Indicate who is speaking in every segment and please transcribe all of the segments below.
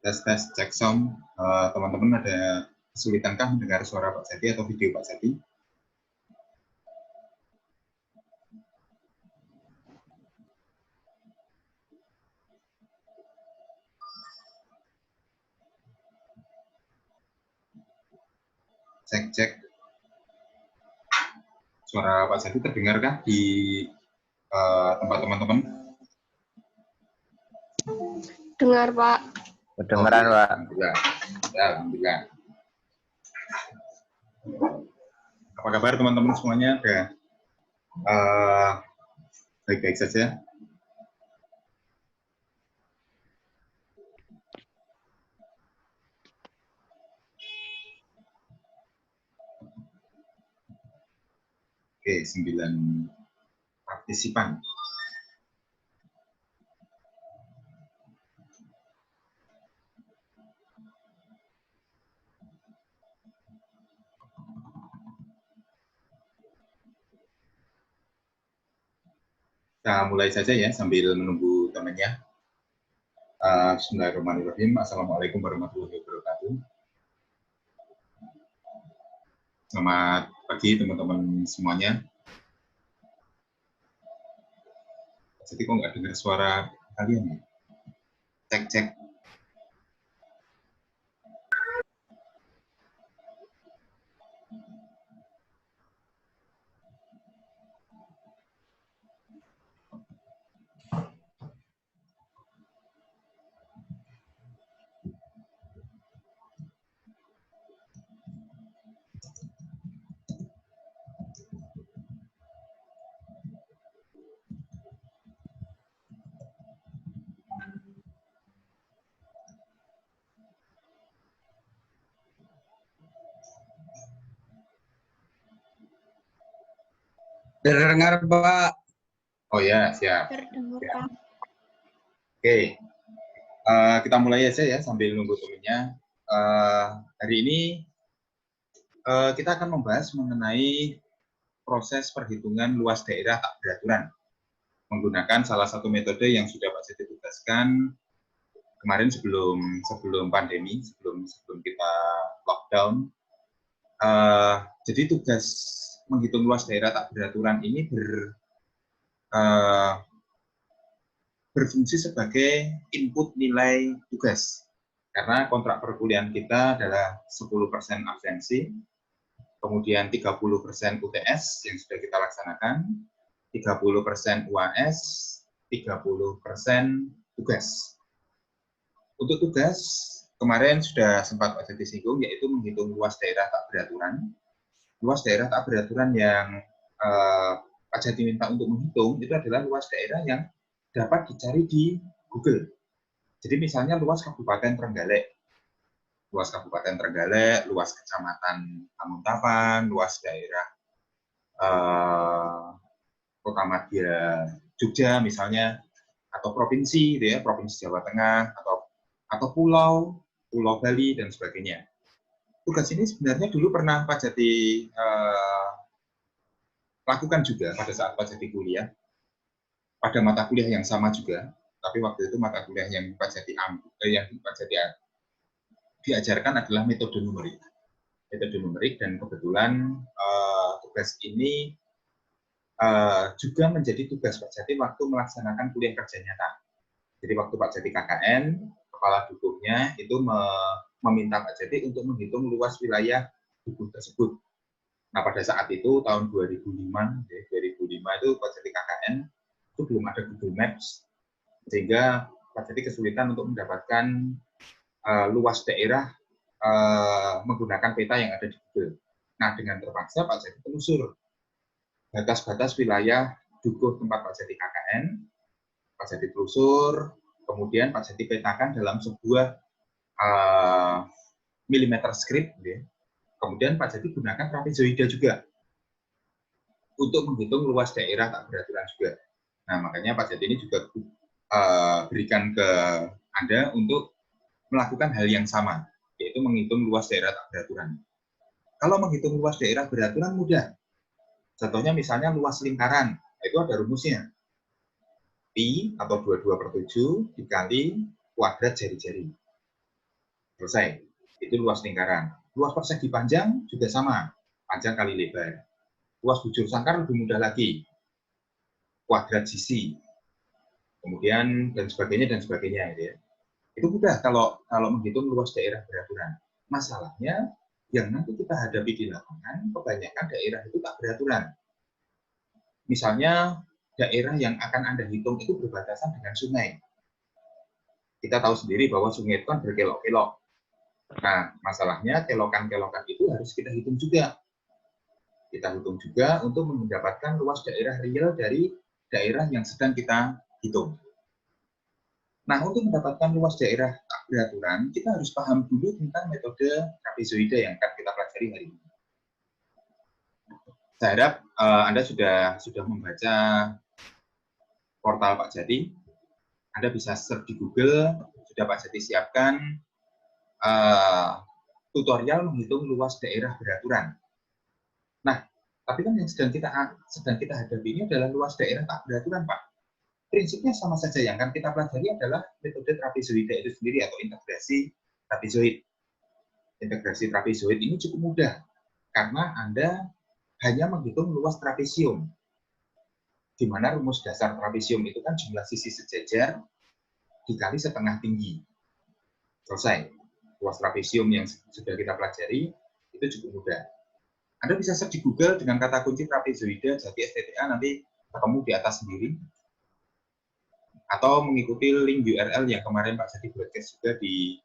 Speaker 1: Tes cek sound. Teman-teman ada kesulitankah mendengar suara Pak Jati atau video Pak Jati? Cek. Suara Pak Jati terdengarkah di tempat teman-teman?
Speaker 2: Dengar, Pak.
Speaker 3: Kedengeran, Pak.
Speaker 1: Alhamdulillah. Ya, alhamdulillah. Apa kabar teman-teman semuanya? Baik-baik saja. Oke, 9 partisipan. Kita mulai saja ya sambil menunggu temannya. Bismillahirrahmanirrahim. Assalamualaikum warahmatullahi wabarakatuh. Selamat pagi teman-teman semuanya. Jadi kok nggak dengar suara kalian ya? Cek.
Speaker 4: Terdengar, Pak.
Speaker 1: Oh ya, siap.
Speaker 2: Terdengar, Pak.
Speaker 1: Oke, kita mulai aja ya sambil nunggu temennya. Hari ini kita akan membahas mengenai proses perhitungan luas daerah tak beraturan menggunakan salah satu metode yang sudah Pak Jati tugaskan kemarin sebelum pandemi, sebelum kita lockdown. Jadi tugas menghitung luas daerah tak beraturan ini berfungsi sebagai input nilai tugas. Karena kontrak perkuliahan kita adalah 10% absensi, kemudian 30% UTS yang sudah kita laksanakan, 30% UAS, 30% tugas. Untuk tugas, kemarin sudah sempat Pak Jati singgung, yaitu menghitung luas daerah tak beraturan. Luas daerah tak beraturan yang Pak Jati minta untuk menghitung itu adalah luas daerah yang dapat dicari di Google. Jadi misalnya luas Kabupaten Trenggalek, luas Kecamatan Pamuntapan, luas daerah Kota Madya Jogja misalnya, atau provinsi, gitu ya, Provinsi Jawa Tengah, atau pulau Bali dan sebagainya. Tugas ini sebenarnya dulu pernah Pak Jati lakukan juga pada saat Pak Jati kuliah, pada mata kuliah yang sama juga, tapi waktu itu mata kuliah yang Pak Jati diajarkan adalah metode numerik. Dan kebetulan tugas ini juga menjadi tugas Pak Jati waktu melaksanakan kuliah kerja nyata. Jadi waktu Pak Jati KKN, kepala dukungnya itu meminta Pak Jati untuk menghitung luas wilayah dukung tersebut. Nah, pada saat itu tahun 2005 itu Pak Jati KKN itu belum ada Google Maps, sehingga Pak Jati kesulitan untuk mendapatkan luas daerah menggunakan peta yang ada di Google. Nah, dengan terpaksa Pak Jati telusur batas-batas wilayah dukuh tempat Pak Jati KKN, Pak Jati telusur, kemudian Pak Jati petakan dalam sebuah milimeter script, ya. Kemudian Pak Jati gunakan trapezoida juga untuk menghitung luas daerah tak beraturan juga. Nah, makanya Pak Jati ini juga berikan ke Anda untuk melakukan hal yang sama, yaitu menghitung luas daerah tak beraturan. Kalau menghitung luas daerah beraturan mudah. Contohnya misalnya luas lingkaran, itu ada rumusnya. Pi atau 22/7 dikali kuadrat jari-jari. Selesai. Itu luas lingkaran. Luas persegi panjang juga sama. Panjang kali lebar. Luas bujur sangkar lebih mudah lagi. Kuadrat sisi. Kemudian dan sebagainya gitu ya. Itu mudah kalau menghitung luas daerah beraturan. Masalahnya yang nanti kita hadapi di lapangan, kebanyakan daerah itu tak beraturan. Misalnya daerah yang akan Anda hitung itu berbatasan dengan sungai. Kita tahu sendiri bahwa sungai itu kan berkelok-kelok. Nah, masalahnya kelokan-kelokan itu harus kita hitung juga. Kita hitung juga untuk mendapatkan luas daerah real dari daerah yang sedang kita hitung. Nah, untuk mendapatkan luas daerah tak beraturan, kita harus paham dulu tentang metode trapezoida yang akan kita pelajari hari ini. Saya harap Anda sudah membaca portal Pak Jati. Anda bisa search di Google, sudah Pak Jati siapkan tutorial menghitung luas daerah beraturan. Nah, tapi kan yang sedang kita hadapi ini adalah luas daerah tak beraturan, Pak. Prinsipnya sama saja, yang akan kita pelajari adalah metode trapezoida itu sendiri atau integrasi trapezoid. Integrasi trapezoid ini cukup mudah karena Anda hanya menghitung luas trapesium, di mana rumus dasar trapesium itu kan jumlah sisi sejajar dikali setengah tinggi. Selesai. Luas trapesium yang sudah kita pelajari itu cukup mudah. Anda bisa search di Google dengan kata kunci trapezoida Jati STTA, nanti ketemu di atas sendiri. Atau mengikuti link URL yang kemarin Pak Jati broadcast juga di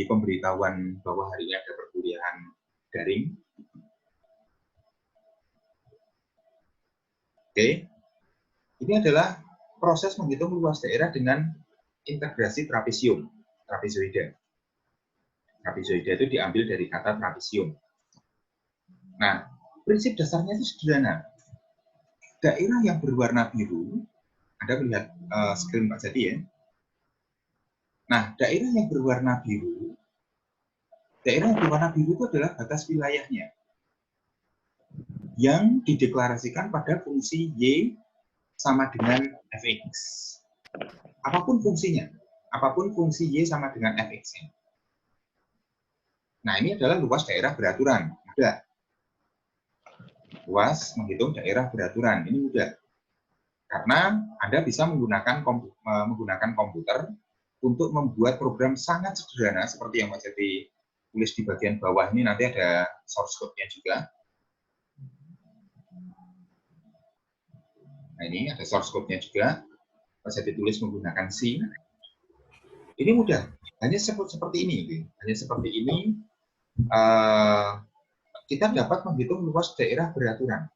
Speaker 1: pemberitahuan bahwa hari ini ada perkuliahan daring. Oke. Ini adalah proses menghitung luas daerah dengan integrasi trapesium, trapezoida. Trapezoida itu diambil dari kata trapesium. Nah, prinsip dasarnya itu sederhana. Daerah yang berwarna biru, Anda melihat screen Pak Jati ya. Nah, daerah yang berwarna biru itu adalah batas wilayahnya yang dideklarasikan pada fungsi Y sama dengan Fx. Apapun fungsinya, apapun fungsi Y sama dengan Fx-nya. Nah, ini adalah luas daerah beraturan. Mudah. Luas menghitung daerah beraturan, ini mudah. Karena Anda bisa menggunakan komputer untuk membuat program sangat sederhana, seperti yang Mas Jati tulis di bagian bawah ini, nanti ada source code-nya juga. Nah, ini ada source code-nya juga. Mas Jati tulis menggunakan C. Ini mudah, hanya seperti ini. Hanya seperti ini, kita dapat menghitung luas daerah beraturan.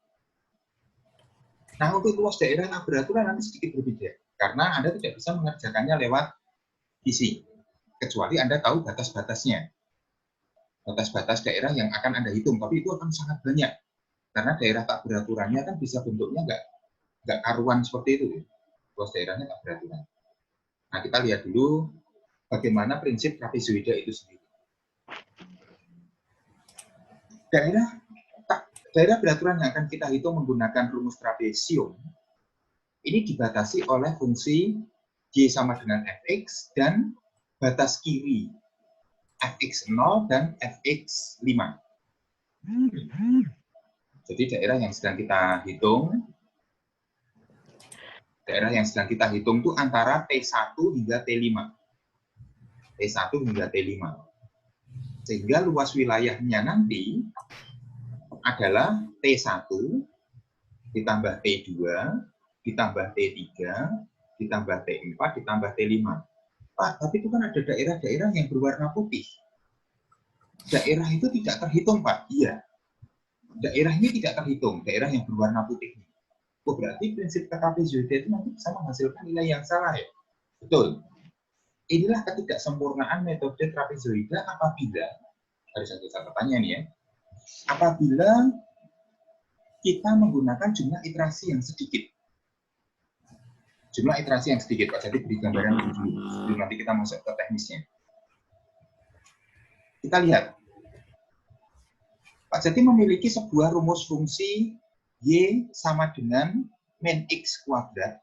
Speaker 1: Nah, untuk luas daerah tak beraturan nanti sedikit berbeda, karena Anda tidak bisa mengerjakannya lewat PC, kecuali Anda tahu batas-batasnya. Batas-batas daerah yang akan Anda hitung, tapi itu akan sangat banyak. Karena daerah tak beraturannya kan bisa bentuknya nggak karuan seperti itu. Luas daerahnya tak beraturan. Nah, kita lihat dulu bagaimana prinsip trapezoida itu sendiri. Daerah beraturan yang akan kita hitung menggunakan rumus trapesium ini dibatasi oleh fungsi Y sama dengan Fx dan batas kiri Fx0 dan Fx5. Jadi daerah yang sedang kita hitung itu antara T1 hingga T5. T1 hingga T5. Sehingga luas wilayahnya nanti adalah T1 ditambah T2 ditambah T3 ditambah T4 ditambah T5. Pak, tapi itu kan ada daerah-daerah yang berwarna putih. Daerah itu tidak terhitung, Pak. Iya. Daerah ini tidak terhitung, daerah yang berwarna putih. Oh, berarti prinsip trapezoida itu nanti bisa menghasilkan nilai yang salah ya? Betul. Inilah ketidaksempurnaan metode trapezoida apabila, ada satu catatannya nih ya, apabila kita menggunakan jumlah iterasi yang sedikit. Jumlah iterasi yang sedikit, Pak Jati beri gambaran dulu, sebelum nanti kita masuk ke teknisnya. Kita lihat. Pak Jati memiliki sebuah rumus fungsi Y sama dengan min X kuadrat,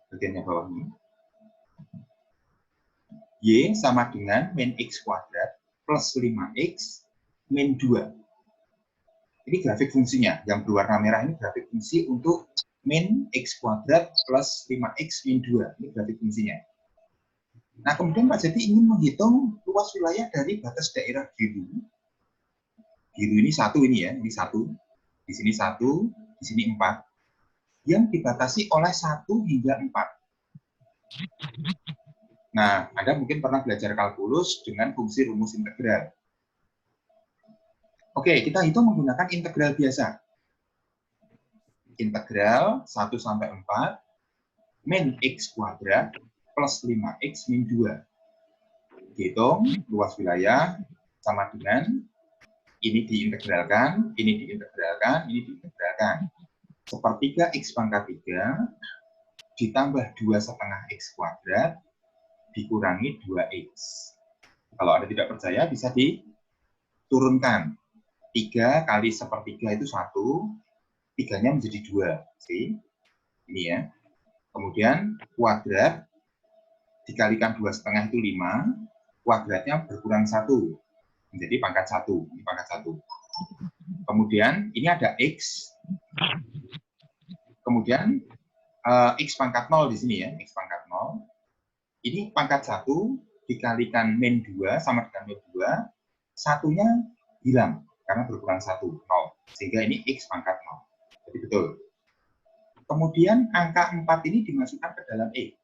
Speaker 1: bagiannya bawah ini. Y sama dengan min X kuadrat plus 5X min 2. Ini grafik fungsinya. Yang berwarna merah ini grafik fungsi untuk min X kuadrat plus 5X min 2. Ini grafik fungsinya. Nah, kemudian Pak Jati ingin menghitung luas wilayah dari batas daerah biru. Biru ini 1 ini ya, ini 1. Di sini 1, di sini 4. Yang dibatasi oleh 1 hingga 4. Nah, Anda mungkin pernah belajar kalkulus dengan fungsi rumus integral. Oke, kita hitung menggunakan integral biasa. Integral 1 sampai 4 min X kuadrat plus 5X min 2. Hitung luas wilayah sama dengan ini diintegralkan, ini diintegralkan, ini diintegralkan. Sepertiga X pangkat 3 ditambah 2,5 X kuadrat dikurangi 2X. Kalau Anda tidak percaya, bisa diturunkan. 3 kali sepertiga itu 1, 3-nya menjadi 2. See? Ini ya. Kemudian kuadrat dikalikan 2,5 itu 5, kuadratnya berkurang 1, menjadi pangkat 1. Ini pangkat 1. Kemudian ini ada X. Kemudian X pangkat 0 di sini ya, X pangkat 0. Ini pangkat 1 dikalikan min 2 sama dengan min 2, satunya hilang karena berkurang 1, 0. Sehingga ini X pangkat 0. Jadi betul. Kemudian angka 4 ini dimasukkan ke dalam X.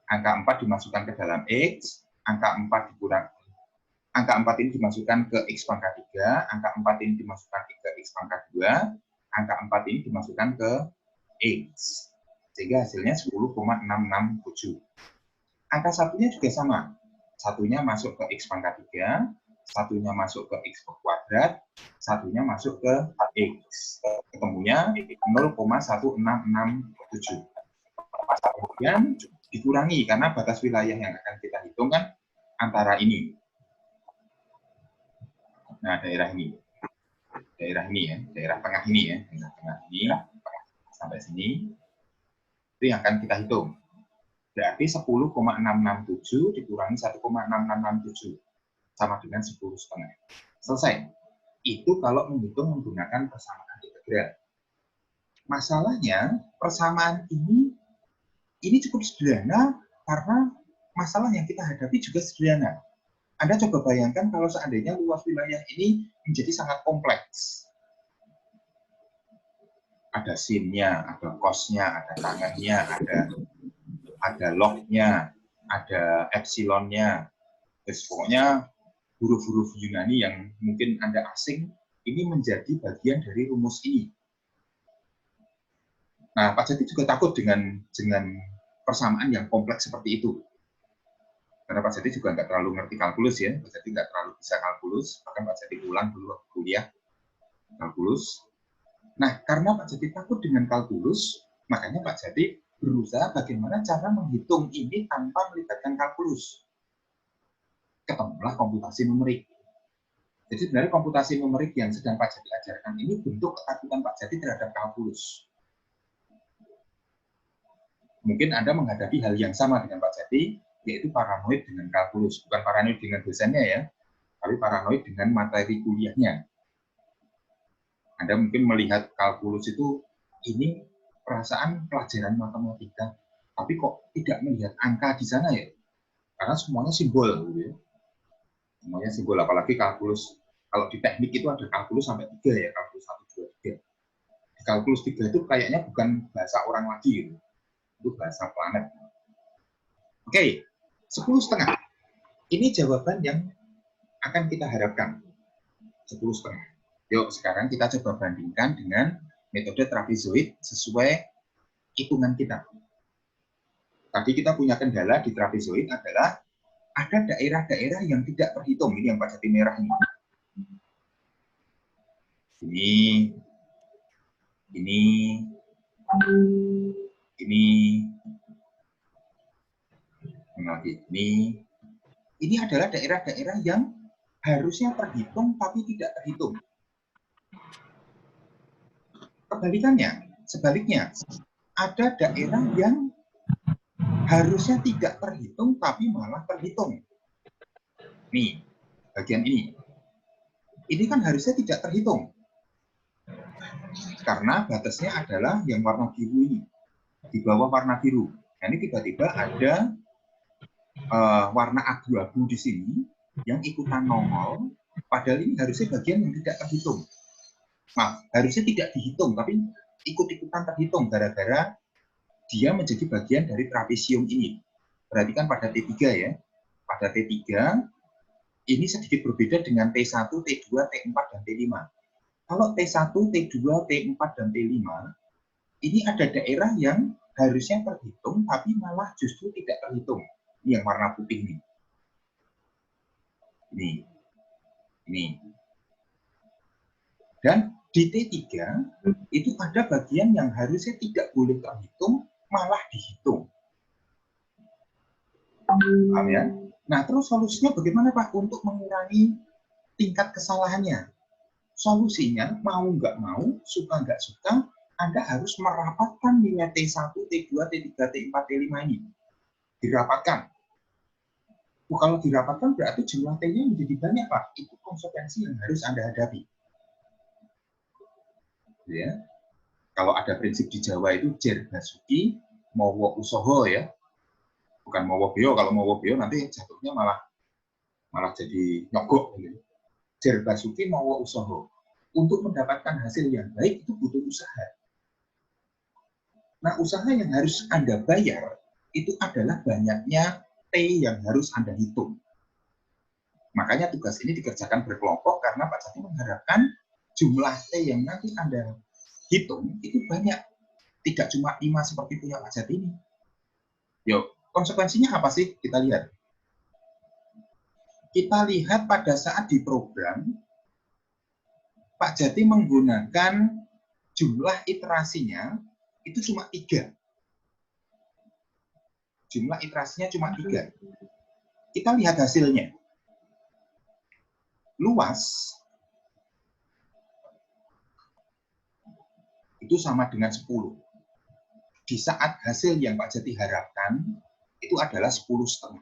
Speaker 1: Angka 4 dimasukkan ke dalam X, angka 4 dikurang. Angka 4 ini dimasukkan ke X pangkat 3, angka 4 ini dimasukkan ke X pangkat 2, angka 4 ini dimasukkan ke X. Sehingga hasilnya 10,667. Angka satunya juga sama. Satunya masuk ke X pangkat 3, satunya masuk ke X kuadrat, satunya masuk ke X. Ketemunya 0,1667. Kemudian dikurangi, karena batas wilayah yang akan kita hitung kan antara ini. Nah, daerah ini. Daerah ini ya, daerah tengah ini ya. Daerah tengah ini, sampai sini. Itu yang akan kita hitung. Berarti 10,667 dikurangi 1,6667 sama dengan 10,5. Selesai. Itu kalau menghitung menggunakan persamaan integral. Masalahnya, persamaan ini cukup sederhana karena masalah yang kita hadapi juga sederhana. Anda coba bayangkan kalau seandainya luas wilayah ini menjadi sangat kompleks. Ada sin-nya, ada cos-nya, ada tangannya, ada log-nya, ada epsilon-nya. Terus pokoknya huruf-huruf Yunani yang mungkin Anda asing, ini menjadi bagian dari rumus ini. Nah, Pak Jati juga takut dengan persamaan yang kompleks seperti itu. Karena Pak Jati juga nggak terlalu ngerti kalkulus ya, Pak Jati nggak terlalu bisa kalkulus, bahkan Pak Jati ulang dulu waktu kuliah kalkulus. Nah, karena Pak Jati takut dengan kalkulus, makanya Pak Jati berusaha bagaimana cara menghitung ini tanpa melibatkan kalkulus. Ketemulah komputasi numerik. Jadi sebenarnya komputasi numerik yang sedang Pak Jati ajarkan ini bentuk ketakutan Pak Jati terhadap kalkulus. Mungkin Anda menghadapi hal yang sama dengan Pak Jati, yaitu paranoid dengan kalkulus. Bukan paranoid dengan dosennya ya, tapi paranoid dengan materi kuliahnya. Anda mungkin melihat kalkulus itu, ini perasaan pelajaran matematika, tapi kok tidak melihat angka di sana ya? Karena semuanya simbol. Gitu ya. Semuanya simbol, apalagi kalkulus. Kalau di teknik itu ada kalkulus sampai 3 ya, kalkulus 1, 2, 3. Di kalkulus 3 itu kayaknya bukan bahasa orang lagi gitu. Itu bahasa planet. Oke, 10,5. Ini jawaban yang akan kita harapkan. 10,5. Yuk, sekarang kita coba bandingkan dengan metode trapezoid sesuai hitungan kita. Tadi kita punya kendala di trapezoid adalah ada daerah-daerah yang tidak terhitung. Ini yang Pak Jati merah ini. Ini adalah daerah-daerah yang harusnya terhitung tapi tidak terhitung. Kebalikannya, sebaliknya, ada daerah yang harusnya tidak terhitung, tapi malah terhitung. Nih, bagian ini. Ini kan harusnya tidak terhitung. Karena batasnya adalah yang warna biru ini. Di bawah warna biru. Nah, ini tiba-tiba ada warna abu-abu di sini yang ikutan nongol, padahal ini harusnya bagian yang tidak terhitung. Maaf, harusnya tidak dihitung, tapi ikut-ikutan terhitung gara-gara dia menjadi bagian dari trapesium ini. Perhatikan pada T3 ya. Pada T3, ini sedikit berbeda dengan T1, T2, T4, dan T5. Kalau T1, T2, T4, dan T5, ini ada daerah yang harusnya terhitung, tapi malah justru tidak terhitung. Ini yang warna putih ini. Ini. Dan di T3 itu ada bagian yang harusnya tidak boleh terhitung, malah dihitung. Paham ya? Nah, terus solusinya bagaimana Pak untuk mengurangi tingkat kesalahannya? Solusinya mau nggak mau, suka nggak suka, Anda harus merapatkan nilai T1, T2, T3, T4, T5 ini. Dirapatkan. Kalau dirapatkan berarti jumlah T-nya menjadi banyak Pak. Itu konsekuensi yang harus Anda hadapi. Ya. Kalau ada prinsip di Jawa itu jer basuki mowo usoho ya. Bukan mowo beo, kalau mowo beo nanti jatuhnya malah jadi nyogok gitu. Jer basuki mowo usoho. Untuk mendapatkan hasil yang baik itu butuh usaha. Nah, usaha yang harus Anda bayar itu adalah banyaknya T yang harus Anda hitung. Makanya tugas ini dikerjakan berkelompok karena Pak Jati mengharapkan jumlah T yang nanti Anda hitung itu banyak. Tidak cuma 5 seperti punya Pak Jati ini. Yuk, konsekuensinya apa sih? Kita lihat. Kita lihat pada saat di program, Pak Jati menggunakan jumlah iterasinya itu cuma 3. Jumlah iterasinya cuma 3. Kita lihat hasilnya. Luas itu sama dengan 10. Di saat hasil yang Pak Jati harapkan itu adalah 10,5.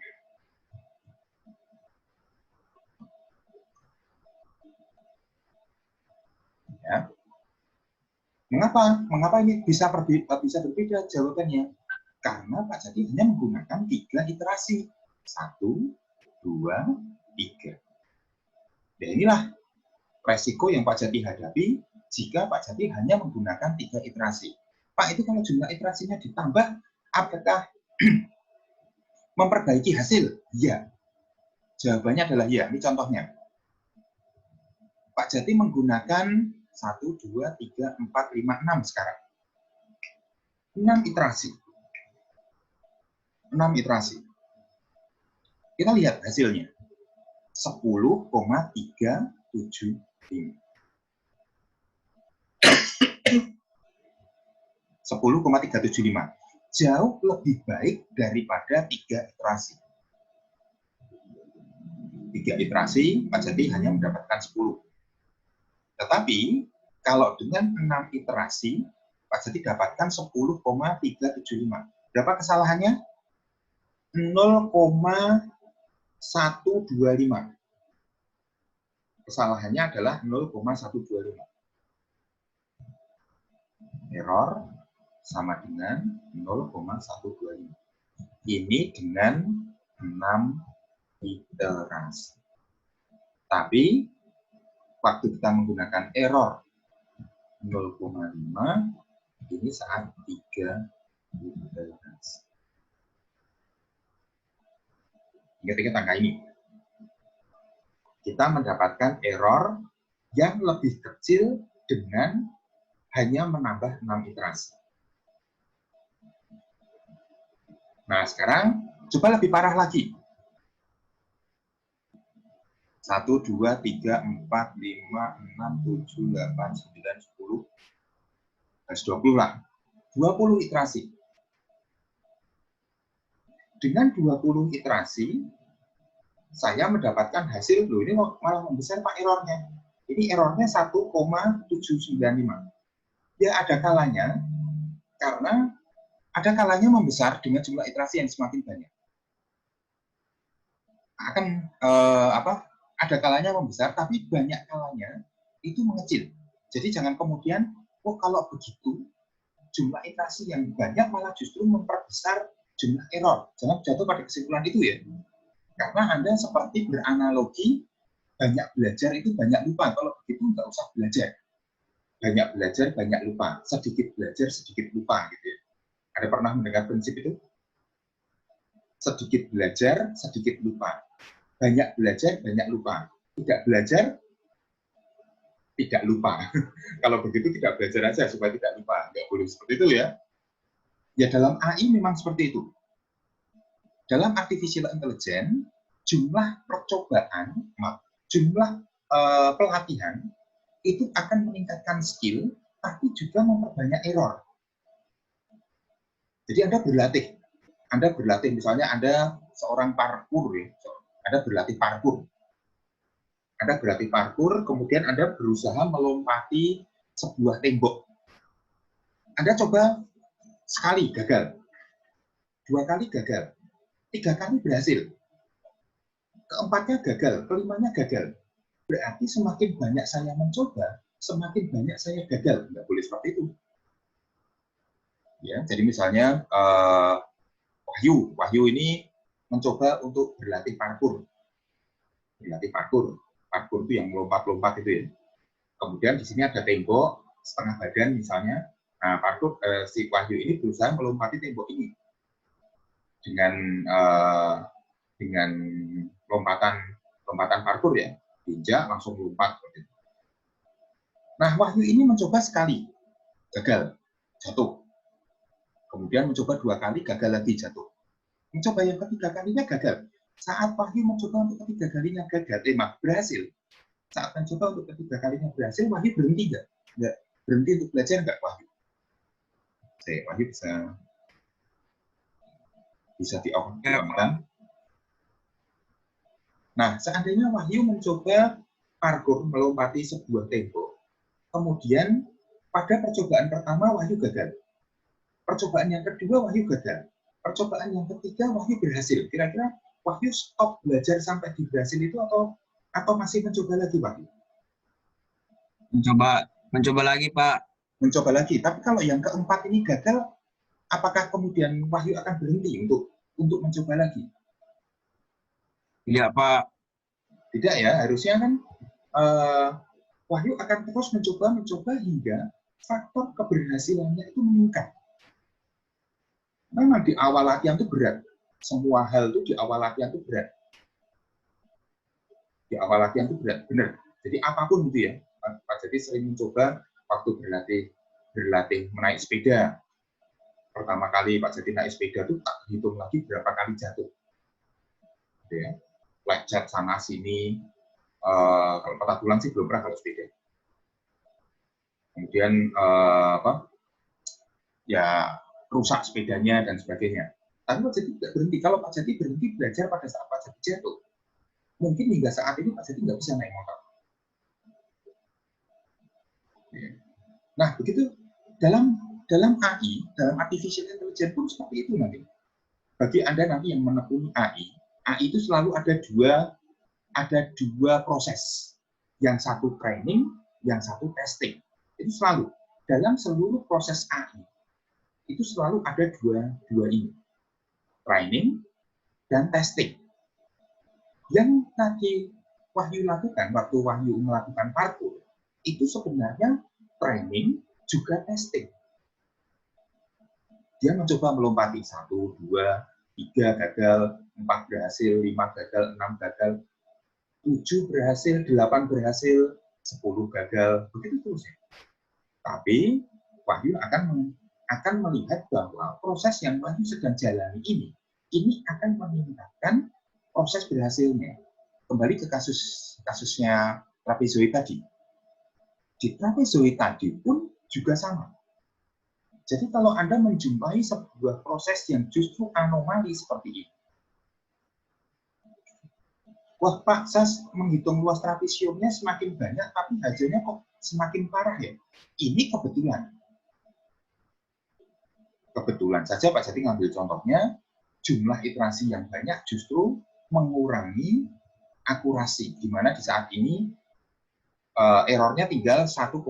Speaker 1: Ya. Mengapa ini bisa berbeda jawabannya? Karena Pak Jati hanya menggunakan 3 iterasi. 1, 2, 3. Dan inilah resiko yang Pak Jati hadapi jika Pak Jati hanya menggunakan 3 iterasi. Pak, itu kalau jumlah iterasinya ditambah, apakah memperbaiki hasil? Ya. Jawabannya adalah ya. Ini contohnya. Pak Jati menggunakan 1, 2, 3, 4, 5, 6 sekarang. 6 iterasi. 6 iterasi. Kita lihat hasilnya. 10,375. 10,375. Jauh lebih baik daripada 3 iterasi. 3 iterasi, Pak Jati hanya mendapatkan 10. Tetapi, kalau dengan 6 iterasi, Pak Jati dapatkan 10,375. Berapa kesalahannya? 0,125. Kesalahannya adalah 0,125. Error sama dengan 0,125. Ini dengan 6 iterasi. Tapi, waktu kita menggunakan error 0,5, ini saat 3 iterasi. Ingat-ingat angka ini. Kita mendapatkan error yang lebih kecil dengan hanya menambah 6 iterasi. Nah, sekarang coba lebih parah lagi. 1, 2, 3, 4, 5, 6, 7, 8, 9, 10, 20 lah. 20 iterasi. Dengan 20 iterasi, saya mendapatkan hasil, loh ini malah membesar Pak errornya. Ini errornya 1,795. Ya ada kalanya, karena ada kalanya membesar dengan jumlah iterasi yang semakin banyak. Ada kalanya membesar, tapi banyak kalanya itu mengecil. Jadi jangan kemudian, kalau begitu jumlah iterasi yang banyak malah justru memperbesar jumlah error. Jangan jatuh pada kesimpulan itu ya. Karena Anda seperti beranalogi, banyak belajar itu banyak lupa. Kalau begitu nggak usah belajar. Banyak belajar, banyak lupa. Sedikit belajar, sedikit lupa. Gitu ya. Ada pernah mendengar prinsip itu? Sedikit belajar, sedikit lupa. Banyak belajar, banyak lupa. Tidak belajar, tidak lupa. Kalau begitu tidak belajar aja supaya tidak lupa. Nggak boleh seperti itu ya. Ya dalam AI memang seperti itu. Dalam artificial intelligence, jumlah percobaan, jumlah pelatihan itu akan meningkatkan skill, tapi juga memperbanyak error. Jadi Anda berlatih misalnya Anda seorang parkour, ya. Anda berlatih parkour, kemudian Anda berusaha melompati sebuah tembok. Anda coba sekali gagal, 2 kali gagal, 3 kali berhasil, keempatnya gagal, kelimanya gagal. Berarti semakin banyak saya mencoba, semakin banyak saya gagal. Nggak boleh seperti itu. Ya, jadi misalnya Wahyu ini mencoba untuk berlatih parkour. Parkour itu yang melompat-lompat itu ya. Kemudian di sini ada tembok setengah badan misalnya. Nah, si Wahyu ini berusaha melompati tembok ini dengan lompatan parkour ya, injak langsung lompat. Nah, Wahyu ini mencoba sekali, gagal, jatuh. Kemudian mencoba 2 kali, gagal lagi, jatuh. Mencoba yang ketiga kalinya gagal. Saat Wahyu mencoba untuk ketiga kalinya gagal, berhasil. Saat mencoba untuk ketiga kalinya berhasil, Wahyu berhenti nggak? Nggak berhenti untuk belajar nggak Wahyu? Wahyu bisa diomongkan. Nah, seandainya Wahyu mencoba parkour melompati sebuah tembok, kemudian pada percobaan pertama Wahyu gagal, percobaan yang kedua Wahyu gagal, percobaan yang ketiga Wahyu berhasil. Kira-kira Wahyu stop belajar sampai di berhasil itu atau masih mencoba lagi Wahyu?
Speaker 4: Mencoba lagi Pak.
Speaker 1: Mencoba lagi. Tapi kalau yang keempat ini gagal, apakah kemudian Wahyu akan berhenti untuk mencoba lagi?
Speaker 4: Tidak Pak.
Speaker 1: Tidak ya, harusnya kan Wahyu akan terus mencoba hingga faktor keberhasilannya itu meningkat. Memang di awal latihan itu berat. Semua hal itu di awal latihan itu berat. Di awal latihan itu berat, benar. Jadi apapun itu ya, Pak Jadi sering mencoba waktu berlatih menaik sepeda. Pertama kali Pak Jadi naik sepeda itu tak hitung lagi berapa kali jatuh. Gitu ya. Lecet sana sini. Kalau patah tulang sih belum pernah kalau sepeda. Kemudian ya rusak sepedanya dan sebagainya. Tapi Pak Jadi tidak berhenti. Kalau Pak Jadi berhenti belajar pada saat Pak Jadi jatuh, mungkin hingga saat ini Pak Jadi nggak bisa naik motor. Nah, begitu dalam AI, dalam artificial intelligence pun seperti itu nanti. Bagi Anda nanti yang menekuni AI itu selalu ada dua proses. Yang satu training, yang satu testing. Itu selalu dalam seluruh proses AI itu selalu ada dua ini, training dan testing. Yang tadi Wahyu lakukan waktu Wahyu melakukan parkour itu sebenarnya training juga testing. Dia mencoba melompati 1, 2, 3 gagal, 4 berhasil, 5 gagal, 6 gagal, 7 berhasil, 8 berhasil, 10 gagal, begitu terus. Tapi Wahyu akan melihat bahwa proses yang Wahyu sedang jalani ini akan meningkatkan proses berhasilnya. Kembali ke kasusnya trapezoid tadi. Di trapezoid tadi pun juga sama. Jadi kalau Anda menjumpai sebuah proses yang justru anomali seperti ini, wah Pak, saya menghitung luas trapesiumnya semakin banyak, tapi hasilnya kok semakin parah ya. Ini kebetulan. kebetulan saja Pak Jati ngambil contohnya, jumlah iterasi yang banyak justru mengurangi akurasi, di mana di saat ini errornya tinggal 1,25,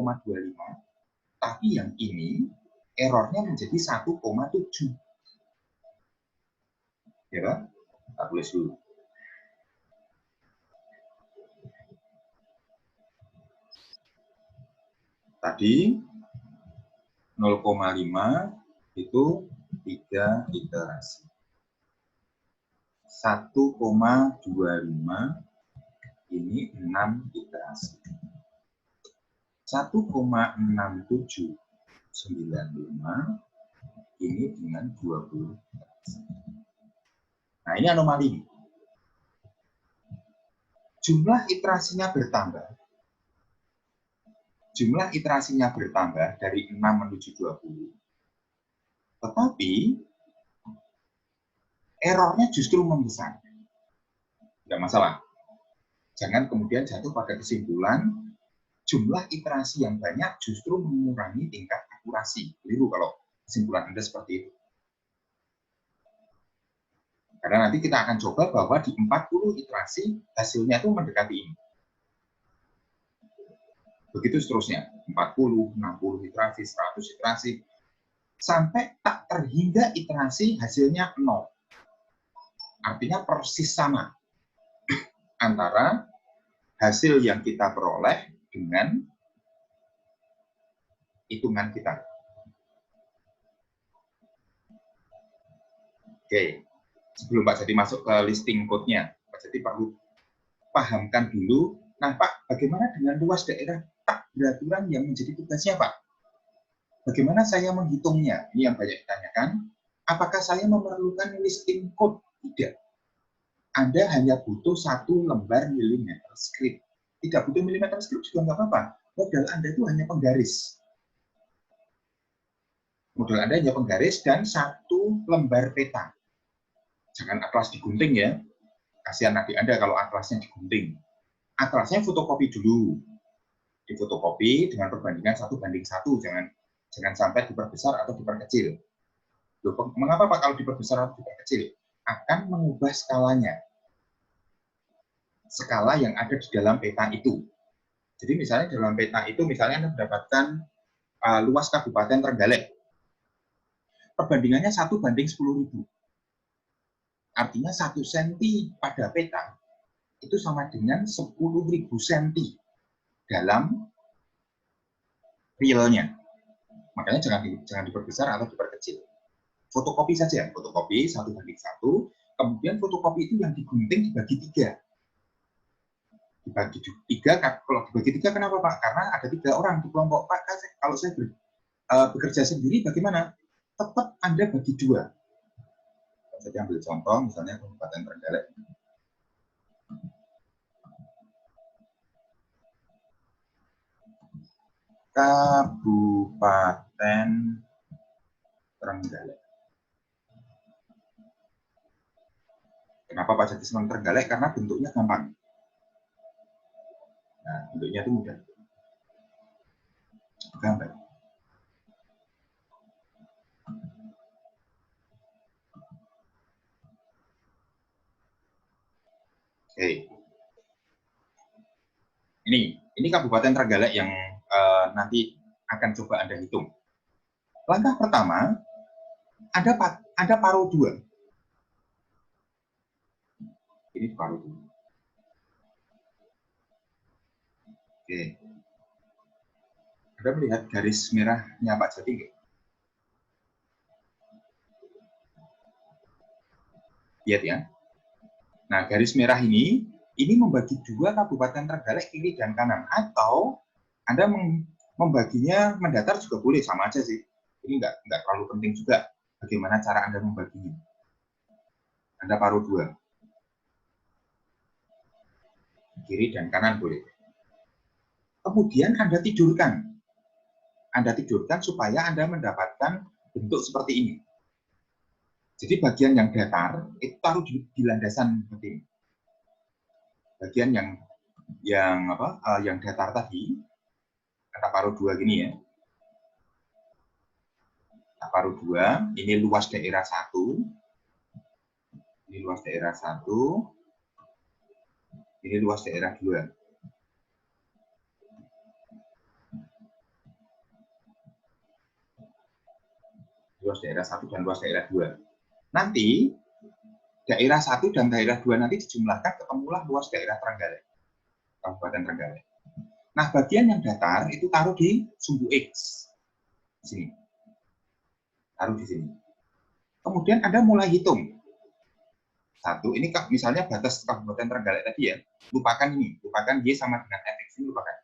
Speaker 1: tapi yang ini errornya menjadi 1,7. Ya kan? Kita tulis dulu. Tadi 0,5 itu 3 iterasi. 1,25 ini 6 iterasi. 1,6795 ini dengan 20 iterasi. Nah, ini anomali. Jumlah iterasinya bertambah. Jumlah iterasinya bertambah dari 6 menuju 20. Tetapi errornya justru membesar. Tidak masalah. Jangan kemudian jatuh pada kesimpulan jumlah iterasi yang banyak justru mengurangi tingkat akurasi. Keliru kalau kesimpulan Anda seperti itu. Karena nanti kita akan coba bahwa di 40 iterasi hasilnya itu mendekati ini. Begitu seterusnya, 40, 60 iterasi, 100 iterasi, sampai tak terhingga iterasi hasilnya 0. Artinya persis sama antara hasil yang kita peroleh dengan hitungan kita. Oke, sebelum Pak Jati masuk ke listing code-nya, Pak Jati perlu pahamkan dulu. Nah Pak, bagaimana dengan luas daerah tak beraturan yang menjadi tugasnya Pak? Bagaimana saya menghitungnya? Ini yang banyak ditanyakan. Apakah saya memerlukan listing code? Tidak. Anda hanya butuh 1 lembar milimeter script. Tidak butuh milimeter script juga nggak apa-apa. Modal Anda itu hanya penggaris. Modal Anda hanya penggaris dan 1 lembar peta. Jangan atlas digunting ya. Kasihan adik Anda kalau atlasnya digunting. Atlasnya fotokopi dulu. Difotokopi dengan perbandingan 1:1. Jangan sampai diperbesar atau diperkecil. Loh, mengapa Pak kalau diperbesar atau diperkecil? Akan mengubah skalanya. Skala yang ada di dalam peta itu. Jadi misalnya dalam peta itu, misalnya Anda mendapatkan luas Kabupaten Trenggalek. Perbandingannya 1:10.000. Artinya 1 cm pada peta itu sama dengan 10.000 cm dalam realnya. Makanya jangan diperbesar atau diperkecil. Fotokopi saja, fotokopi 1:1, kemudian fotokopi itu yang digunting dibagi 3. Dibagi 3, kalau dibagi 3 kenapa Pak? Karena ada 3 orang di kelompok. Pak, kalau saya bekerja sendiri bagaimana? Tetap Anda bagi 2. Saya ambil contoh, misalnya Kabupaten Trenggalek. Kabupaten Trenggalek. Kenapa Pak Jati senang Trenggalek? Karena bentuknya gampang. Nah, bentuknya itu mudah. Gambar. Oke. Ini Kabupaten Trenggalek yang nanti akan coba Anda hitung. Langkah pertama, ada paro 2. Ini paro 2. Oke. Anda melihat garis merahnya Pak Jati nggak? Lihat ya. Nah, garis merah ini membagi 2 Kabupaten Trenggalek kiri dan kanan. Atau Anda membaginya mendatar juga boleh, sama aja sih. Ini nggak terlalu penting juga bagaimana cara Anda membaginya. Anda paro 2. Kiri dan kanan boleh. Kemudian Anda tidurkan. Anda tidurkan supaya Anda mendapatkan bentuk seperti ini. Jadi bagian yang datar itu taruh di landasan seperti ini. Bagian yang datar tadi, kata paro 2 gini ya. Separuh 2, ini luas daerah 1. Ini luas daerah 1. Ini luas daerah 2. Luas daerah 1 dan luas daerah 2. Nanti daerah 1 dan daerah 2 nanti dijumlahkan, ketemulah luas daerah Trenggalek, Kabupaten Trenggalek. Nah, bagian yang datar itu taruh di sumbu X. Di sini. Taruh di sini. Kemudian Anda mulai hitung. 1, ini misalnya batas Kabupaten Trenggalek tadi ya. Lupakan ini, lupakan Y sama dengan Fx ini, lupakan.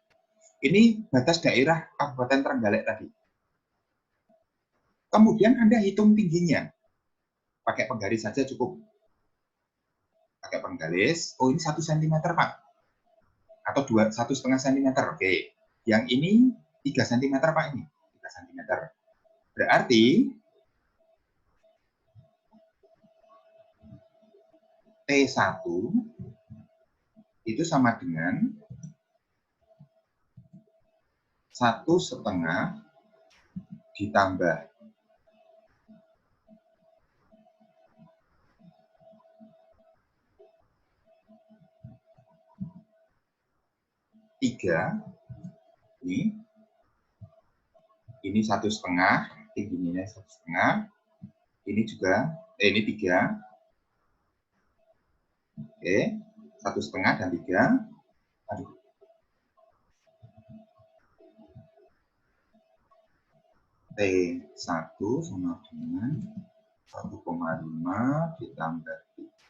Speaker 1: Ini batas daerah Kabupaten Trenggalek tadi. Kemudian Anda hitung tingginya. Pakai penggaris saja cukup. Pakai penggaris, oh ini 1 cm, Pak. Atau 1,5 cm. Oke. Yang ini 3 cm, Pak, ini. 3 cm. Berarti T1 itu sama dengan 1,5 ditambah 3, ini 1,5, tingginya 1,5, ini juga, ini 3, oke, 1,5 dan 3, aduh, T1 sama dengan 1,5 ditambah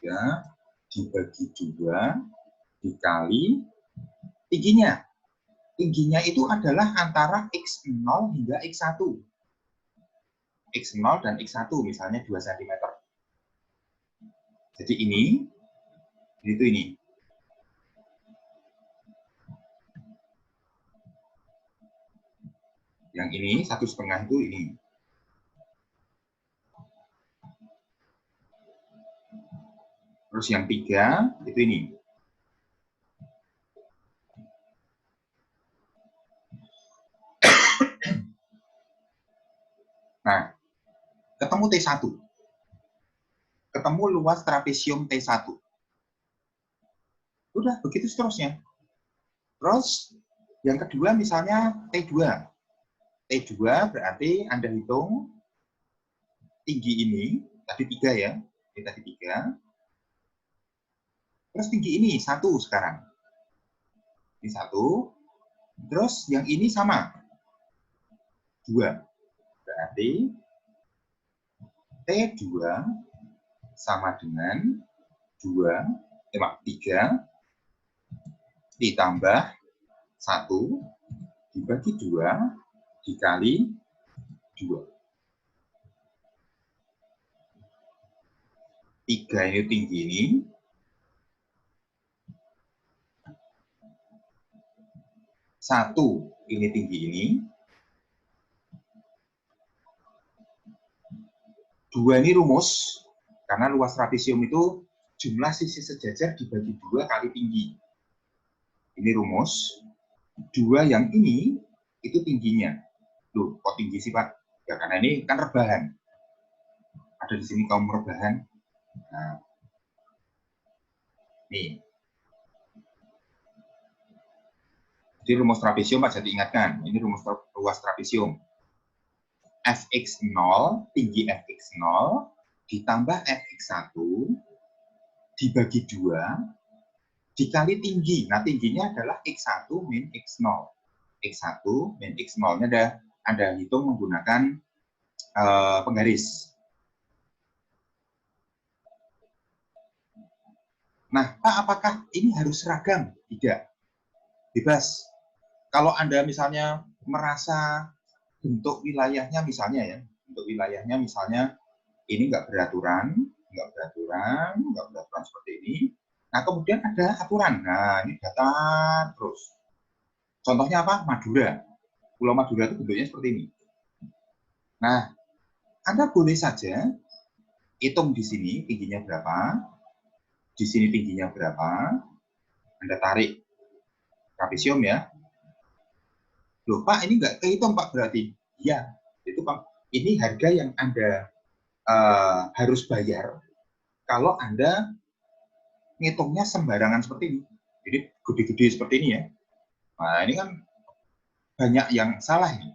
Speaker 1: 3 dibagi 2 dikali tingginya. Tingginya itu adalah antara X0 hingga X1. X0 dan X1 misalnya 2 cm. Jadi ini, itu ini. Yang ini 1,5 itu ini. Terus yang 3 itu ini. Nah, ketemu T1. Ketemu luas trapesium T1. Udah, begitu seterusnya. Terus, yang kedua misalnya T2. T2 berarti Anda hitung tinggi ini, tadi 3 ya, ini tadi 3. Terus tinggi ini 1 sekarang. Ini 1. Terus yang ini sama. 2. Berarti T2 sama dengan 3 ditambah 1 dibagi 2 dikali 2. 3 ini tinggi ini. 1 ini tinggi ini. 2 ini rumus, karena luas trapesium itu jumlah sisi sejajar dibagi 2 kali tinggi. Ini rumus. 2 yang ini, itu tingginya. Loh, kok tinggi sih, Pak? Ya, karena ini kan rebahan. Ada di sini kaum rebahan. Nah, nih. Jadi rumus trapesium, Pak, jadi ingatkan. Ini rumus luas trapesium. Fx0, tinggi Fx0, ditambah Fx1, dibagi 2, dikali tinggi. Nah, tingginya adalah X1 min X0. X1 min X0-nya Anda hitung menggunakan penggaris. Nah, Pak, apakah ini harus seragam? Tidak. Bebas. Kalau Anda misalnya merasa bentuk wilayahnya misalnya ya, bentuk wilayahnya misalnya ini nggak beraturan seperti ini. Nah, kemudian ada aturan. Nah, ini datar terus. Contohnya apa? Madura. Pulau Madura itu bentuknya seperti ini. Nah, Anda boleh saja hitung di sini tingginya berapa, di sini tingginya berapa, Anda tarik trapesium ya. Loh, Pak, ini nggak kehitung, Pak, berarti? Iya, itu Pak. ini harga yang Anda harus bayar kalau Anda ngitungnya sembarangan seperti ini. Jadi gede-gede seperti ini ya. Nah, ini kan banyak yang salah ini.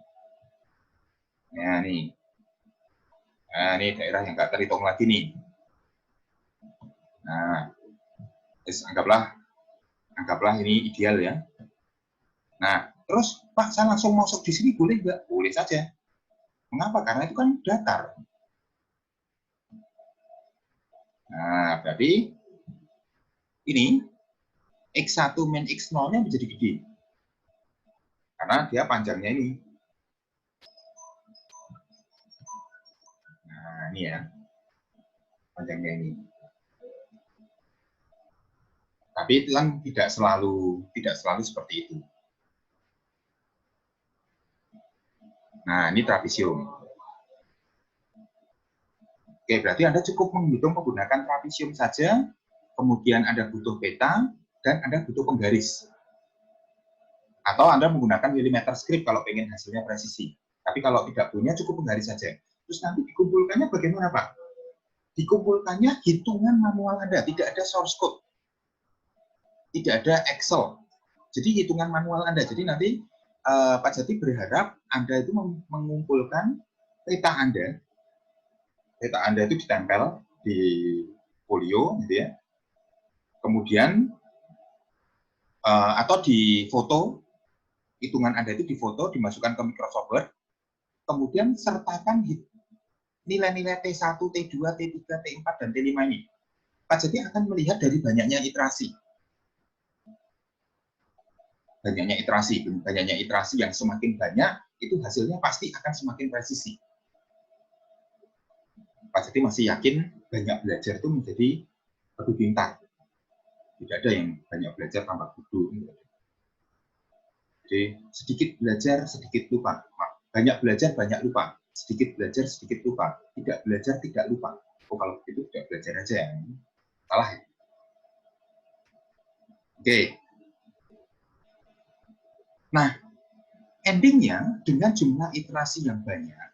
Speaker 1: Nah, ini daerah yang nggak terhitung lagi nih. Nah, anggaplah ini ideal ya. Nah, terus Pak, saya langsung masuk di sini boleh nggak? Boleh saja. Mengapa? Karena itu kan datar. Nah, berarti ini X1 min X0-nya menjadi gede. Karena dia panjangnya ini. Nah, ini ya. Panjangnya ini. Tapi itu kan tidak selalu seperti itu. Nah, ini trapesium. Oke, berarti Anda cukup menghitung menggunakan trapesium saja, kemudian Anda butuh peta, dan Anda butuh penggaris. Atau Anda menggunakan milimeter script kalau ingin hasilnya presisi. Tapi kalau tidak punya, cukup penggaris saja. Terus nanti dikumpulkannya bagaimana, Pak? Dikumpulkannya hitungan manual Anda, tidak ada source code. Tidak ada Excel. Jadi hitungan manual Anda. Jadi nanti Pak Jati berharap Anda itu mengumpulkan peta Anda. Peta Anda itu ditempel di folio, gitu ya. Kemudian atau di foto, hitungan Anda itu difoto, dimasukkan ke Microsoft Word, kemudian sertakan nilai-nilai T1, T2, T3, T4, dan T5 ini. Pak Jati akan melihat dari banyaknya iterasi. Banyaknya iterasi yang semakin banyak, itu hasilnya pasti akan semakin presisi. Pak Jati masih yakin banyak belajar itu menjadi lebih pintar. Tidak ada yang banyak belajar tambah bodoh. Jadi sedikit belajar, sedikit lupa. Banyak belajar, banyak lupa. Sedikit belajar, sedikit lupa. Tidak belajar, tidak lupa. Oh, kalau begitu tidak belajar aja. Salah ya? Oke. Nah, endingnya dengan jumlah iterasi yang banyak,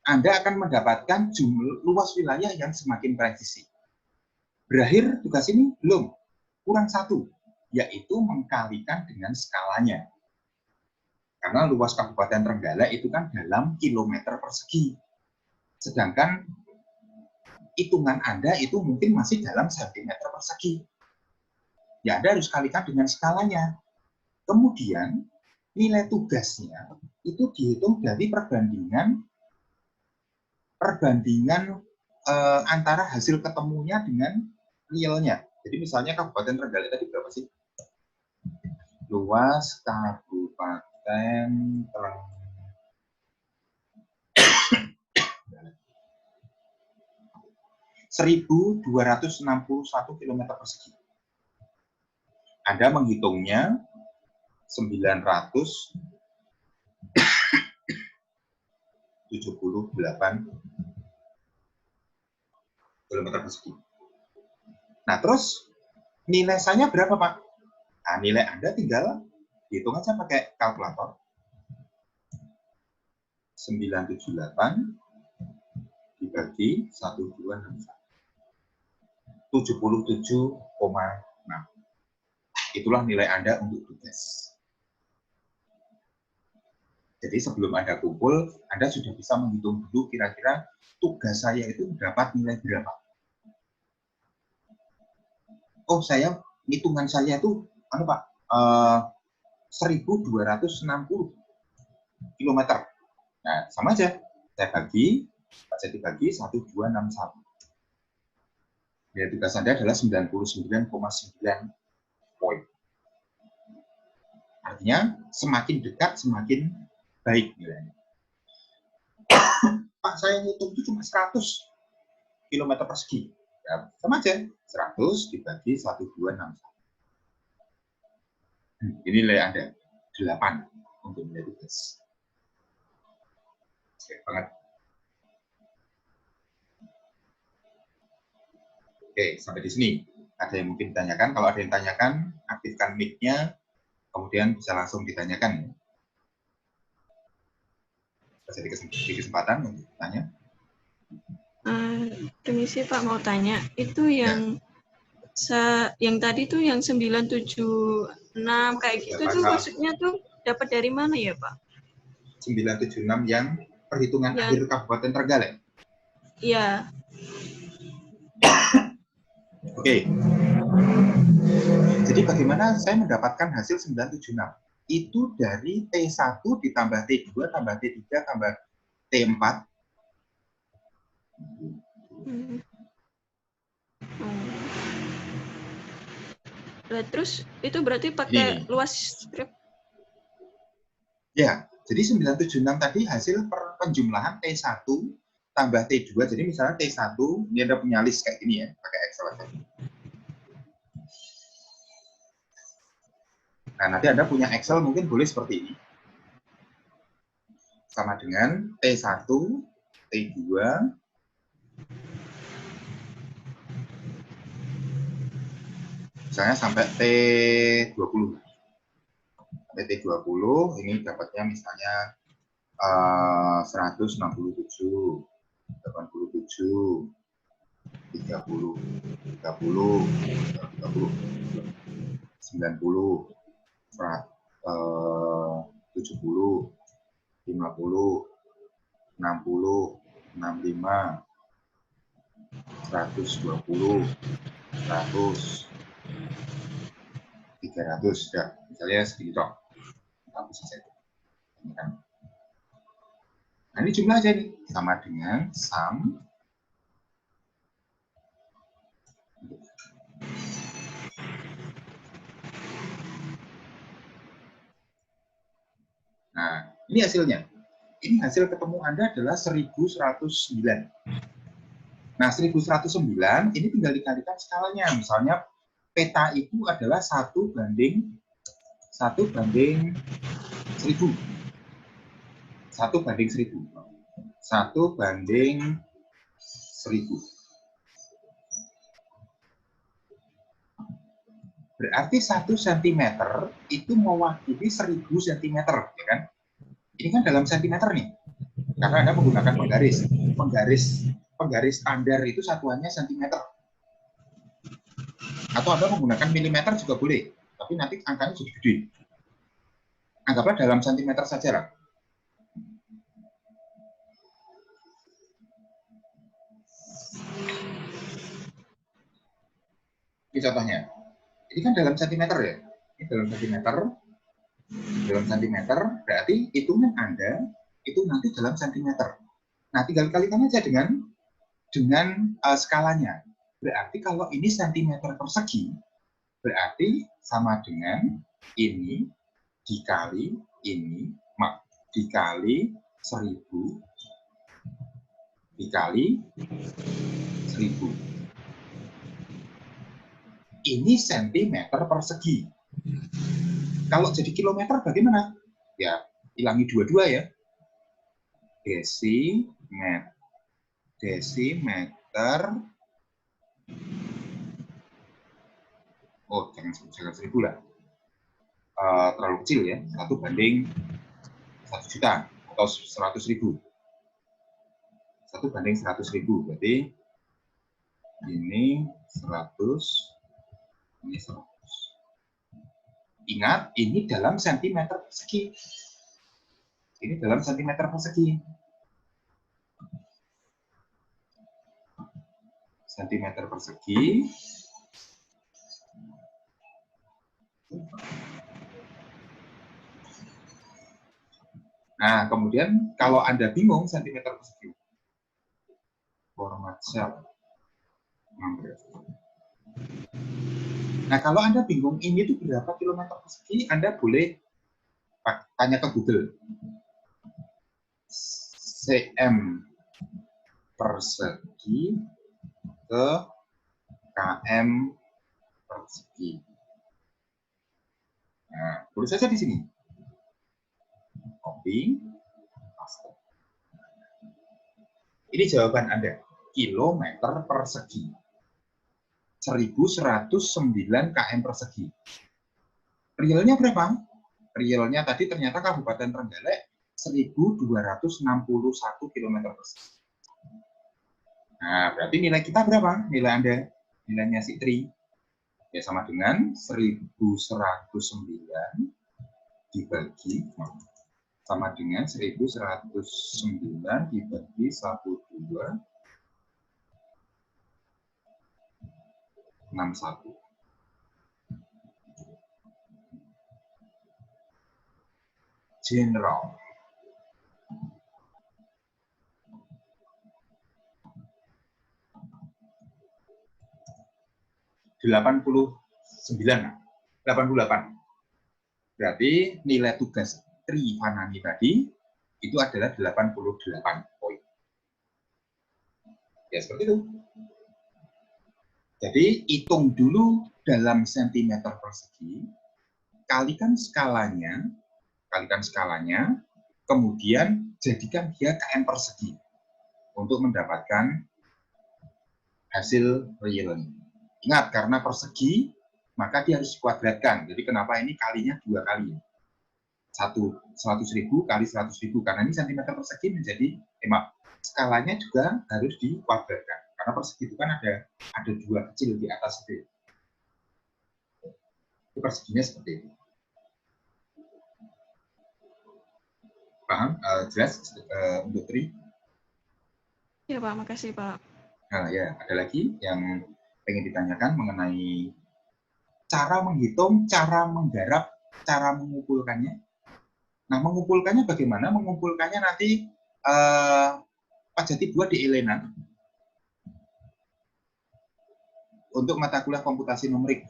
Speaker 1: Anda akan mendapatkan luas wilayah yang semakin presisi. Berakhir tugas ini? Belum. Kurang satu, yaitu mengkalikan dengan skalanya. Karena luas Kabupaten Trenggalek itu kan dalam kilometer persegi. Sedangkan hitungan Anda itu mungkin masih dalam sentimeter persegi. Ya, Anda harus kalikan dengan skalanya. Kemudian, nilai tugasnya itu dihitung dari perbandingan antara hasil ketemunya dengan realnya. Jadi misalnya Kabupaten Trenggalek tadi berapa sih? Luas Kabupaten Trenggalek 1.261 km persegi. Anda menghitungnya 978 km persegi. Nah, terus nilai saya berapa, Pak? Nah, nilai Anda tinggal hitung aja pakai kalkulator. 978 dibagi 1261. 77,6. Itulah nilai Anda untuk tugas. Jadi sebelum Anda kumpul, Anda sudah bisa menghitung dulu kira-kira tugas saya itu dapat nilai berapa. Oh, hitungan saya itu, Pak, 1.260 km. Nah, sama aja. Saya bagi, Pak Jati bagi 1261. Nilai tugas Anda adalah 99,9 poin. Artinya, semakin dekat, semakin baik nilainya. Pak, saya ngitung itu cuma 100 km persegi. Ya, sama aja. 100 dibagi 1261. Ini nilai Anda. 8 untuk nilai tugas. Oke, banget. Oke, sampai di sini. Ada yang mungkin ditanyakan? Kalau ada yang tanyakan, aktifkan mic-nya, kemudian bisa langsung ditanyakan. Jadi kesempatan untuk tanya.
Speaker 2: Permisi Pak, mau tanya. Itu yang yang tadi tuh yang 976 kayak gitu tuh maksudnya tuh dapat dari mana ya Pak?
Speaker 1: 976 yang perhitungan
Speaker 2: Yang,
Speaker 1: akhir Kabupaten Trenggalek.
Speaker 2: Iya.
Speaker 1: Oke. Jadi bagaimana saya mendapatkan hasil 976? Itu dari T1 ditambah T2 tambah T3 tambah T4.
Speaker 2: Terus itu berarti pakai luas strip?
Speaker 1: Ya, jadi 976 tadi hasil penjumlahan T1 tambah T2. Jadi misalnya T1, ini Anda punya list kayak gini ya, pakai Excel aja. Nah, nanti Anda punya Excel mungkin boleh seperti ini. Sama dengan T1, T2, misalnya sampai T20. Sampai T20, ini dapatnya misalnya 167, 87, 30, 30, 30, 90, 70, 50, 60, 65, 120, 100, 300, sudah. Misalnya segini dok. Nah, ini jumlah aja nih. Sama dengan sum. Nah, ini hasilnya. Ini hasil ketemu Anda adalah 1109. Nah, 1109 ini tinggal dikalikan skalanya. Misalnya peta itu adalah 1 banding 1000. 1 banding 1000. 1 banding 1000. Berarti 1 cm itu mewakili 1000 cm, ya kan? Ini kan dalam sentimeter nih. Karena Anda menggunakan penggaris. Penggaris standar itu satuannya sentimeter. Atau Anda menggunakan milimeter juga boleh, tapi nanti angkanya jadi gede. Anggaplah dalam sentimeter saja lah. Ini contohnya. Ini kan dalam sentimeter ya. Ini dalam sentimeter. Dalam sentimeter berarti hitungan Anda itu nanti dalam sentimeter. Nah, tinggal kalikan aja dengan skalanya. Berarti kalau ini sentimeter persegi, berarti sama dengan ini dikali ini, dikali 1000 dikali 1000. Ini sentimeter persegi. Kalau jadi kilometer bagaimana? Ya, hilangi dua-dua ya. Desimeter. Oh, jangan 1000 lah. Terlalu kecil ya. 1 banding 1 juta atau 100.000. 1 banding 100.000. Berarti ini 100, ini 100. Ingat, ini dalam sentimeter persegi. Ini dalam sentimeter persegi. Sentimeter persegi. Nah, kemudian kalau Anda bingung sentimeter persegi, format cell. Nah, kalau Anda bingung ini tuh berapa kilometer persegi, Anda boleh tanya ke Google. cm persegi ke km persegi. Nah, tulis saja di sini. Copy, paste. Ini jawaban Anda. Kilometer persegi. 1109 km persegi. Realnya berapa? Realnya tadi ternyata Kabupaten Trenggalek 1261 km persegi. Nah, berarti nilai kita berapa? Nilai Anda, nilainya si Tri. Ya, sama dengan 1109 dibagi sama dengan 1109 dibagi 1261. General. (89) 88. Berarti nilai tugas Tri Fanani tadi itu adalah 88 poin. Ya, seperti itu. Jadi, hitung dulu dalam sentimeter persegi, kalikan skalanya, kemudian jadikan dia km persegi untuk mendapatkan hasil realnya. Ingat, karena persegi, maka dia harus dikuadratkan. Jadi kenapa ini kalinya 2 kali? 100.000 kali 100.000. Karena ini sentimeter persegi menjadi, skalanya juga harus dikuadratkan. Karena persegi itu kan ada 2 kecil di atas itu. Itu perseginya seperti itu. Paham? Jelas untuk Tri?
Speaker 2: Ya Pak, makasih Pak.
Speaker 1: Nah, ya, ada lagi yang pengen ditanyakan mengenai cara menghitung, cara menggarap, cara mengumpulkannya. Nah, mengumpulkannya bagaimana? Mengumpulkannya nanti Pak Jati buat di Elena untuk mata kuliah komputasi numerik.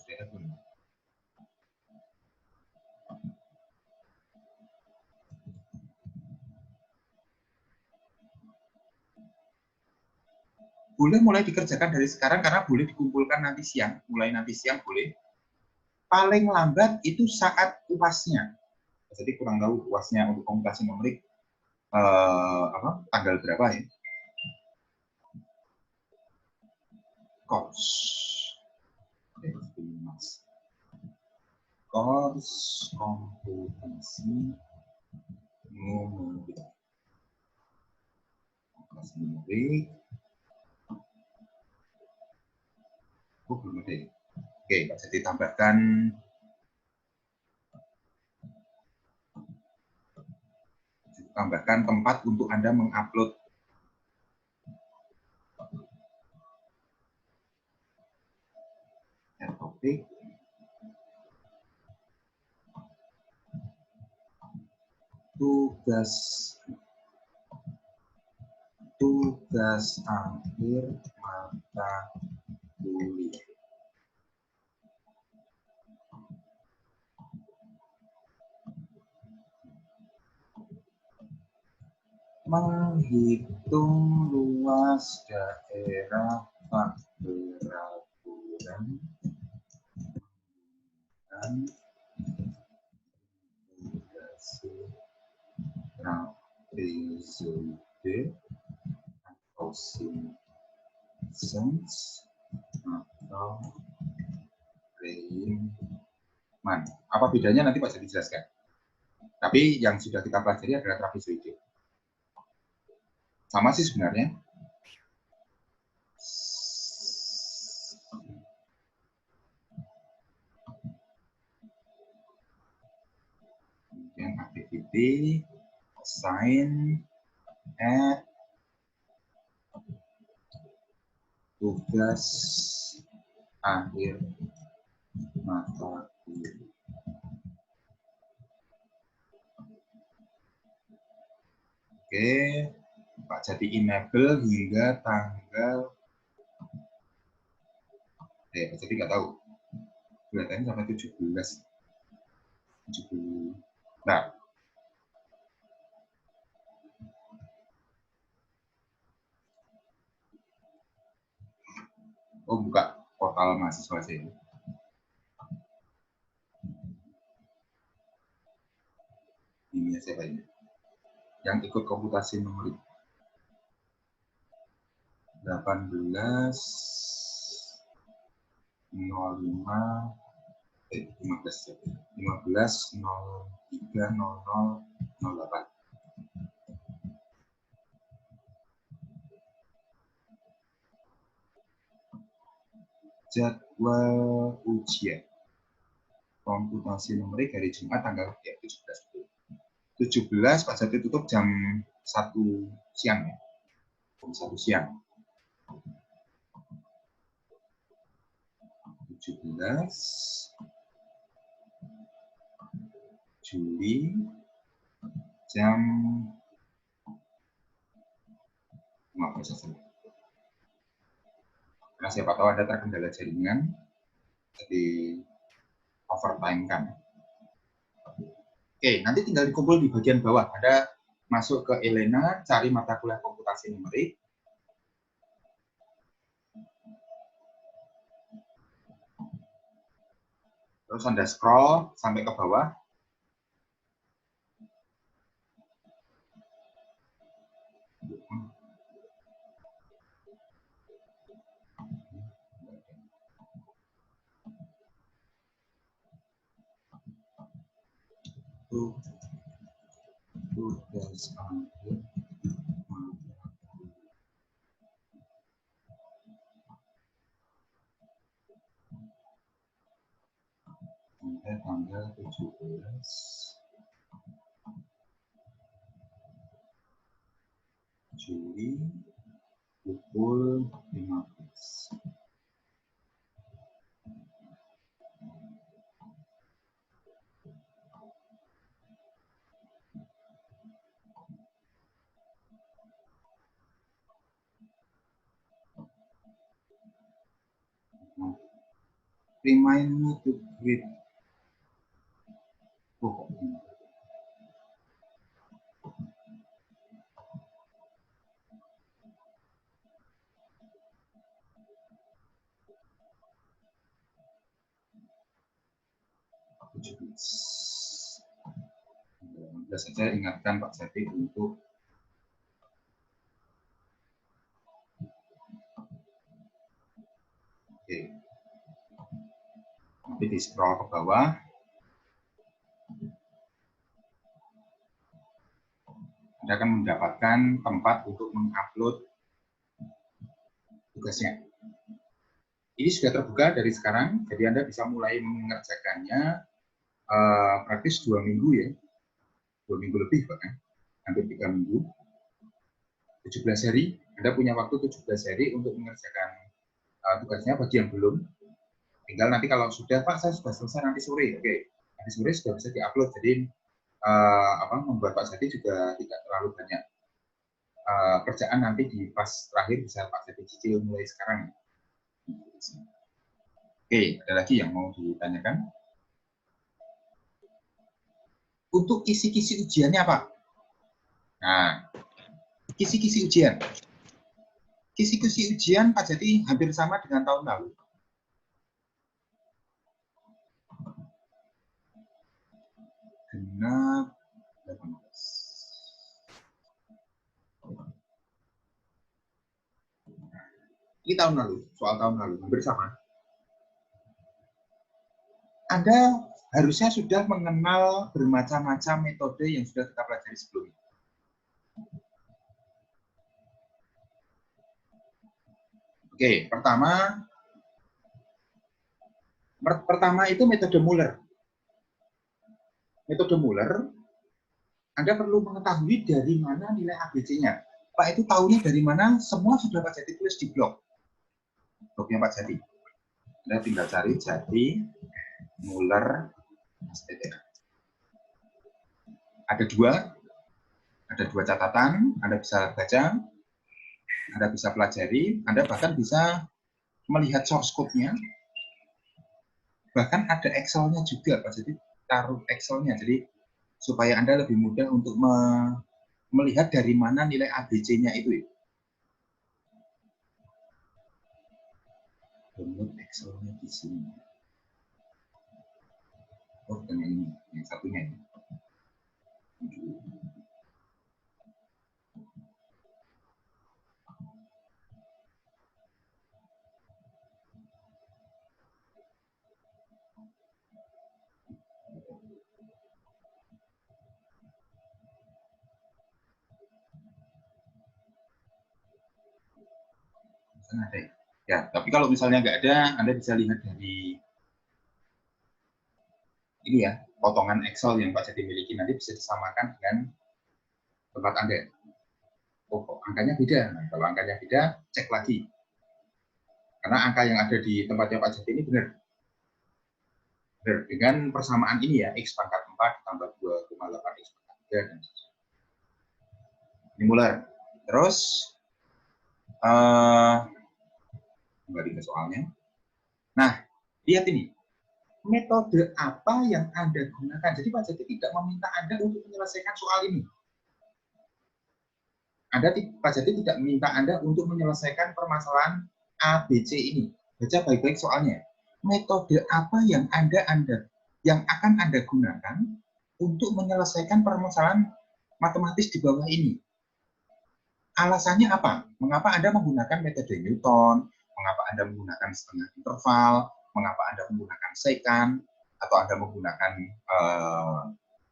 Speaker 1: Boleh mulai dikerjakan dari sekarang karena boleh dikumpulkan nanti siang, mulai nanti siang boleh. Paling lambat itu saat UASnya. Jadi kurang tahu UASnya untuk komputasi numerik tanggal berapa ya? Kors komputasi numerik. Belum ada. Oke, jadi tambahkan tempat untuk Anda mengupload topik. Tugas akhir mata kuliah. Menghitung luas daerah peraturan dan episode atau Simpsons atau Riemann. Apa bedanya nanti Pak Jadi jelaskan. Tapi yang sudah kita pelajari adalah trapezoide. Sama sih sebenarnya. Kemudian activity, assign, add, tugas akhir mata kuliah. Oke, Pak Jati enable hingga tanggal. Pak Jati nggak tahu. Kelihatannya sampai 17. Nah. Oh, buka portal mahasiswa saya. Ini siapa ini? Yang ikut komputasi numerik. 15.03.00.08. Jadwal ujian komputasi numerik hari Jumat tanggal 17. Pak Jati tutup jam 1 siang ya. Jam 1 siang. 17 Juli jam 15. Karena siapa tahu ada terkendala jaringan, jadi overtime kan. Oke, nanti tinggal dikumpul di bagian bawah. Ada masuk ke Elena, cari mata kuliah komputasi numerik. Terus Anda scroll sampai ke bawah. Tugas akhir sampai tanggal 17 Juli pukul 15. Remind me to greet. Oh, sudah saja ingatkan Pak Jati untuk oke. Nanti di scroll ke bawah. Anda akan mendapatkan tempat untuk mengupload tugasnya. Ini sudah terbuka dari sekarang, jadi Anda bisa mulai mengerjakannya praktis 2 minggu ya. 2 minggu lebih bahkan, hampir 3 minggu. 17 hari, Anda punya waktu 17 hari untuk mengerjakan tugasnya bagi yang belum. Tinggal nanti kalau sudah, Pak saya sudah selesai nanti sore, oke. Nanti sore sudah bisa diupload, jadi membuat Pak Jati juga tidak terlalu banyak kerjaan nanti di pas terakhir bisa Pak Jati cicil mulai sekarang. Oke, ada lagi yang mau ditanyakan? Untuk kisi-kisi ujiannya apa? Nah, kisi-kisi ujian. Kisi-kisi ujian Pak Jati hampir sama dengan tahun lalu. Genap 18. Ini tahun lalu, soal tahun lalu, hampir sama. Anda harusnya sudah mengenal bermacam-macam metode yang sudah kita pelajari sebelumnya. Oke, pertama itu metode Muller. Metode Muller, Anda perlu mengetahui dari mana nilai ABC-nya. Pak itu tahunya dari mana? Semua sudah Pak Jati tulis di blog. Blognya Pak Jati. Anda tinggal cari Jati Muller STTR. Ada dua catatan, Anda bisa baca, Anda bisa pelajari, Anda bahkan bisa melihat source code-nya, bahkan ada Excel-nya juga, Pak. Jadi taruh Excel-nya, jadi supaya Anda lebih mudah untuk melihat dari mana nilai ABC-nya itu. Download Excel-nya di sini. Oh, dan yang ini, yang satunya ini. Ada. Ya, tapi kalau misalnya nggak ada, Anda bisa lihat dari ini ya, potongan Excel yang Pak Jati miliki nanti bisa disamakan dengan tempat Anda. Oh, kok angkanya beda. Nah, kalau angkanya beda, cek lagi. Karena angka yang ada di tempatnya Pak Jati ini benar. Benar. Dengan persamaan ini ya, X pangkat 4 tambah 2,8 X pangkat 3 dan sebagainya. Ini mulai. Terus, kembali ke soalnya. Nah, lihat ini. Metode apa yang Anda gunakan? Jadi Pak Jati tidak meminta Anda untuk menyelesaikan soal ini. Pak Jati tidak meminta Anda untuk menyelesaikan permasalahan A, B, C ini. Baca baik-baik soalnya. Metode apa yang akan Anda gunakan untuk menyelesaikan permasalahan matematis di bawah ini? Alasannya apa? Mengapa Anda menggunakan metode Newton? Mengapa Anda menggunakan setengah interval? Mengapa Anda menggunakan secant? Atau Anda menggunakan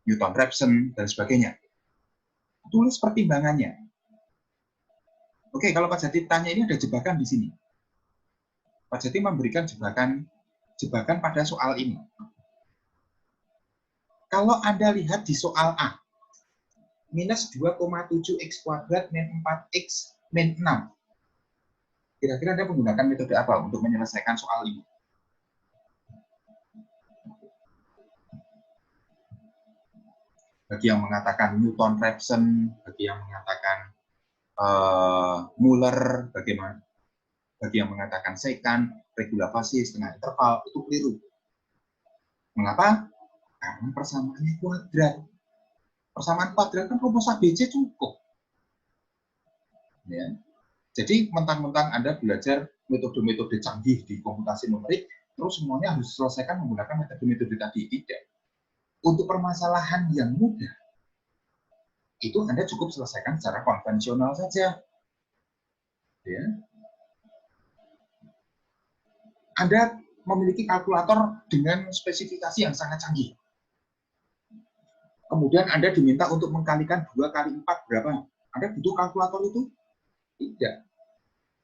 Speaker 1: Newton-Raphson dan sebagainya? Tulis pertimbangannya. Oke, kalau Pak Jati tanya ini ada jebakan di sini. Pak Jati memberikan jebakan pada soal ini. Kalau Anda lihat di soal A, minus 2,7x kuadrat min 4x min 6. Kira-kira Anda menggunakan metode apa untuk menyelesaikan soal ini? Bagi yang mengatakan Newton-Raphson, bagi yang mengatakan Muller, bagi yang mengatakan secant, regulasi setengah interval, itu keliru. Mengapa? Karena persamaannya kuadrat. Persamaan kuadrat kan rumus ABC cukup. Ya. Jadi mentang-mentang Anda belajar metode-metode canggih di komputasi numerik, terus semuanya harus diselesaikan menggunakan metode-metode tadi. Tidak. Untuk permasalahan yang mudah, itu Anda cukup selesaikan secara konvensional saja. Ya. Anda memiliki kalkulator dengan spesifikasi yang sangat canggih. Kemudian Anda diminta untuk mengkalikan 2 kali 4 berapa? Anda butuh kalkulator itu? Tidak.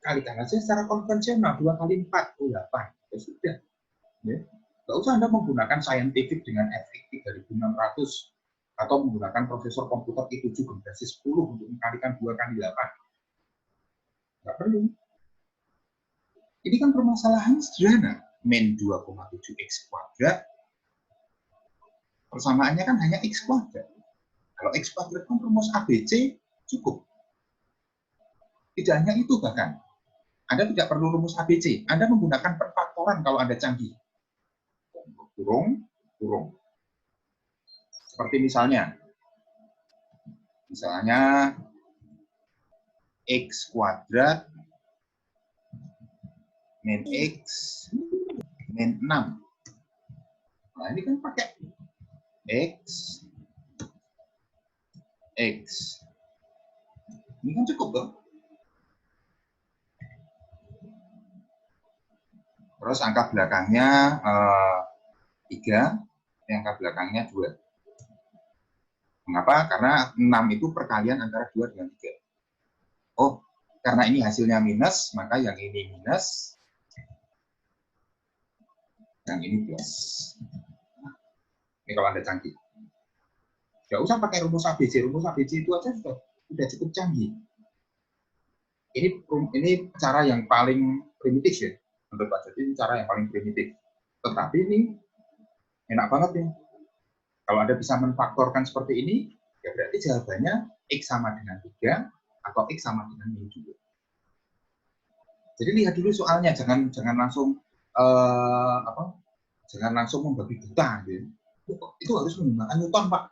Speaker 1: Kalikan saja secara konvensional, 2 kali 4, 8. Ya sudah. Ya. Nggak usah Anda menggunakan scientific dengan FX 3600 atau menggunakan prosesor komputer i7 generasi 10 untuk mengkalikan 2 kali 8. Nggak perlu. Ini kan permasalahan sederhana. Min 2,7x kuadrat. Persamaannya kan hanya x kuadrat. Kalau x kuadrat kan rumus ABC cukup. Tidak hanya itu bahkan. Anda tidak perlu rumus ABC. Anda menggunakan perfaktoran kalau Anda canggih. Kurung. Seperti misalnya x kuadrat min x min 6. Nah, ini kan pakai x. Ini kan cukup dong. Terus angka belakangnya 3, angka belakangnya 2. Mengapa? Karena 6 itu perkalian antara 2 dengan 3. Oh, karena ini hasilnya minus, maka yang ini minus, yang ini plus. Ini kalau Anda canggih. Nggak usah pakai rumus ABC. Rumus ABC itu aja sudah cukup canggih. Ini cara yang paling primitif ya. Menurut Pak Jati, ini cara yang paling primitif. Tetapi ini enak banget nih. Kalau Anda bisa menfaktorkan seperti ini, ya berarti jawabannya X sama dengan 3 atau X sama dengan min 2. Jadi lihat dulu soalnya, jangan langsung jangan langsung membabi buta. Gitu. Itu harus menggunakan Newton, Pak.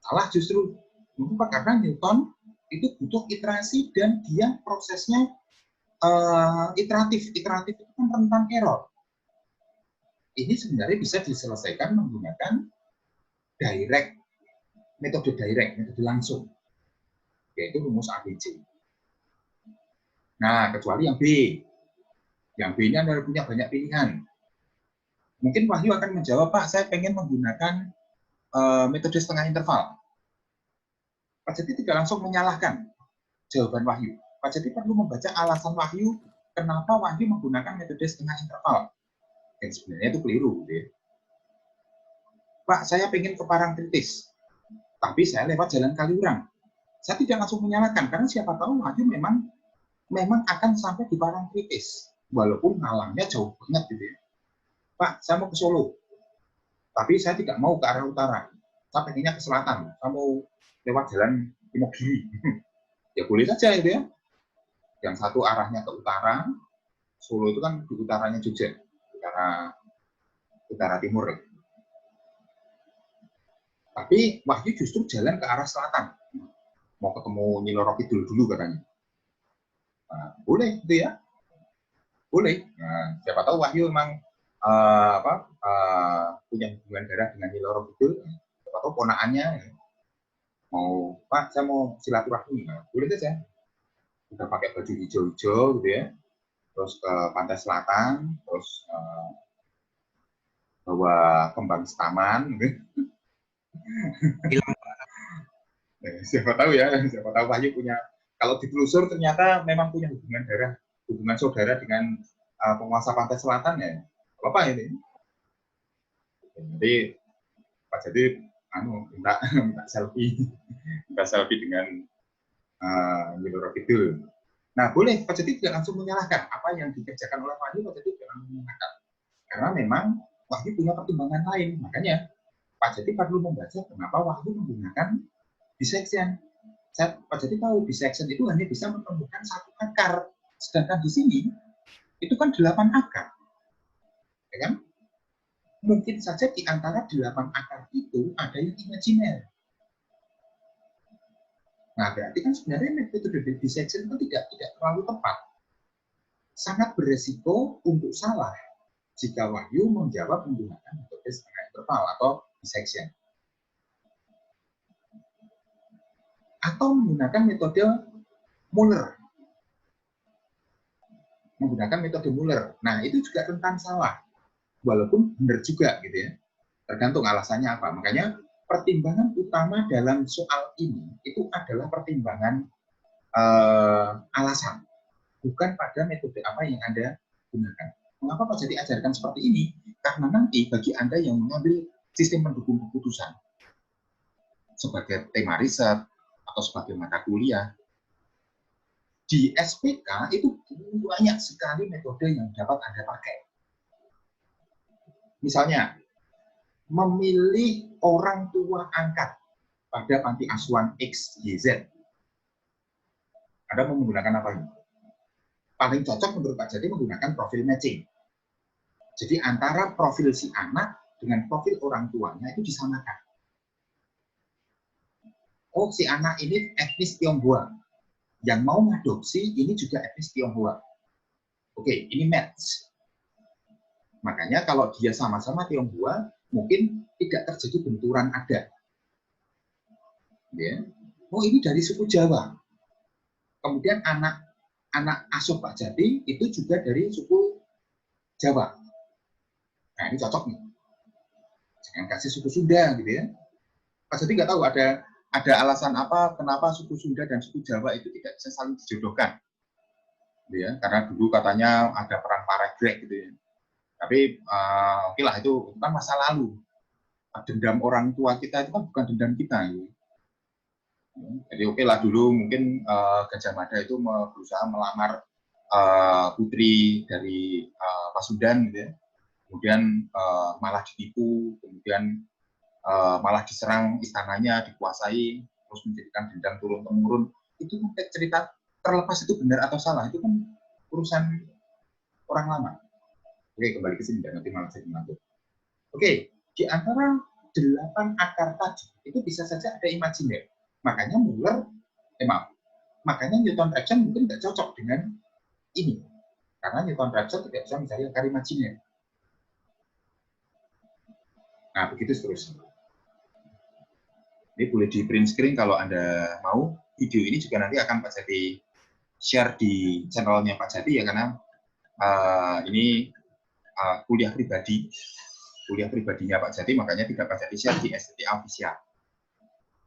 Speaker 1: Salah justru. Pak, karena Newton itu butuh iterasi dan dia prosesnya iteratif. Iteratif itu kan rentan error. Ini sebenarnya bisa diselesaikan menggunakan metode langsung, yaitu rumus ABC. Nah, kecuali yang B. Yang B ini Anda punya banyak pilihan. Mungkin Wahyu akan menjawab, Pak, saya pengen menggunakan metode setengah interval. Pak Jati tidak langsung menyalahkan jawaban Wahyu. Pak Jati perlu membaca alasan Wahyu kenapa Wahyu menggunakan metode setengah interval. Dan sebenarnya itu keliru. Gitu ya. Pak, saya pengen ke Parangtritis, tapi saya lewat jalan Kaliurang. Saya tidak langsung menyalahkan, karena siapa tahu Wahyu memang akan sampai di Parangtritis, walaupun ngalangnya jauh banget gitu ya. Pak, saya mau ke Solo, tapi saya tidak mau ke arah utara. Saya pengennya ke selatan, saya mau lewat jalan Imogiri. Ya boleh saja itu ya. Yang satu arahnya ke utara, Solo itu kan di utaranya Jogja, utara timur. Tapi Wahyu justru jalan ke arah selatan. Mau ketemu Nyi Roro Kidul dulu katanya. Nah, boleh gitu ya. Boleh. Nah, siapa tahu Wahyu memang punya hubungan darah dengan Nyi Roro Kidul. Siapa tahu ponakannya mau, Pak, saya mau silaturahmi. Nah, boleh saja. Udah pakai baju hijau-hijau gitu ya. Terus ke pantai selatan, terus bawa kembang setaman gitu. Siapa tahu ya, siapa tahu Wahyu punya, kalau ditelusur ternyata memang punya hubungan darah, hubungan saudara dengan penguasa pantai selatan ya, apa ini? Jadi Pak Jati minta selfie dengan Nyi Roro Kidul. Nah boleh, Pak Jati tidak langsung menyalahkan apa yang dikerjakan oleh Wahyu, Pak Jati tidak langsung menyalahkan, karena memang Wahyu punya pertimbangan lain, makanya Pak Jati perlu membaca kenapa Wahyu menggunakan dissection. Pak Jati tahu dissection itu hanya bisa menemukan satu akar, sedangkan di sini itu kan 8 akar, ya kan? Mungkin saja di antara 8 akar itu ada yang imajiner. Nah, berarti kan sebenarnya metode dissection itu tidak terlalu tepat. Sangat beresiko untuk salah jika Wahyu menjawab menggunakan metode setengah interval atau dissection. Atau menggunakan metode Muller. Nah, itu juga rentan salah. Walaupun benar juga gitu ya. Tergantung alasannya apa. Makanya pertimbangan utama dalam soal ini itu adalah pertimbangan alasan. Bukan pada metode apa yang Anda gunakan. Mengapa Pak Jati ajarkan seperti ini? Karena nanti bagi Anda yang mengambil sistem mendukung keputusan sebagai tema riset atau sebagai mata kuliah, di SPK itu banyak sekali metode yang dapat Anda pakai. Misalnya, memilih orang tua angkat pada panti asuhan XYZ. Anda mau menggunakan apa ini? Paling cocok menurut Pak Jati menggunakan profil matching. Jadi antara profil si anak dengan profil orang tuanya itu disamakan. Oh, si anak ini etnis Tionghoa. Yang mau mengadopsi ini juga etnis Tionghoa. Oke, ini match. Makanya kalau dia sama-sama Tionghoa, mungkin tidak terjadi benturan ada. Ya. Oh, ini dari suku Jawa. Kemudian anak asuh Pak Jati itu juga dari suku Jawa. Nah, ini cocok nih. Jangan kasih suku Sunda gitu ya. Pak Jati nggak tahu ada alasan apa kenapa suku Sunda dan suku Jawa itu tidak bisa saling dijodohkan. Ya, karena dulu katanya ada perang Paregrek gitu ya. Tapi oke lah, itu kan masa lalu. Dendam orang tua kita itu kan bukan dendam kita. Gitu. Jadi oke lah, dulu mungkin Gajah Mada itu berusaha melamar putri dari Pasundan gitu ya. Kemudian malah ditipu, kemudian malah diserang istananya, dikuasai, terus menjadikan dendam turun-temurun. Itu kan cerita, terlepas itu benar atau salah, itu kan urusan orang lama. Oke, kembali ke sini, nanti malah saya mengantuk. Oke, di antara 8 akar tadi, itu bisa saja ada imajiner. Makanya makanya Newton-Raphson mungkin tidak cocok dengan ini. Karena Newton-Raphson tidak bisa mencari akar imajiner. Nah, begitu seterusnya. Ini boleh di print screen kalau Anda mau. Video ini juga nanti akan Pak Jati share di channelnya Pak Jati ya, karena ini kuliah pribadinya Pak Jati, makanya tidak Pak Jati share di STTA Official.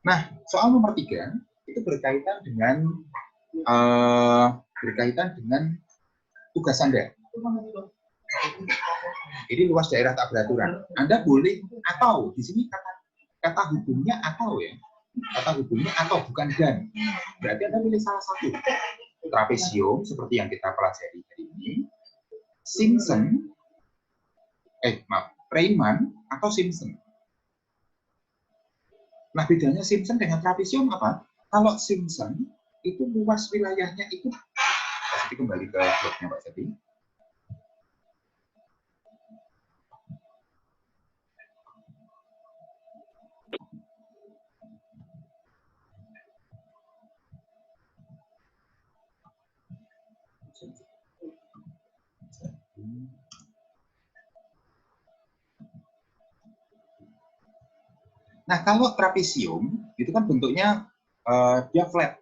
Speaker 1: Nah, soal nomor 3 itu berkaitan dengan berkaitan dengan tugas Anda. Ini luas daerah tak beraturan. Anda boleh atau di sini kata hubungnya atau ya. Kata hubungnya atau bukan dan. Berarti Anda pilih salah satu. Trapesium seperti yang kita pelajari hari ini. Simpson, Riemann atau Simpson. Nah, bedanya Simpson dengan trapesium apa? Kalau Simpson itu luas wilayahnya itu, jadi kembali ke blognya Pak Jati. Nah, kalau trapesium itu kan bentuknya dia flat.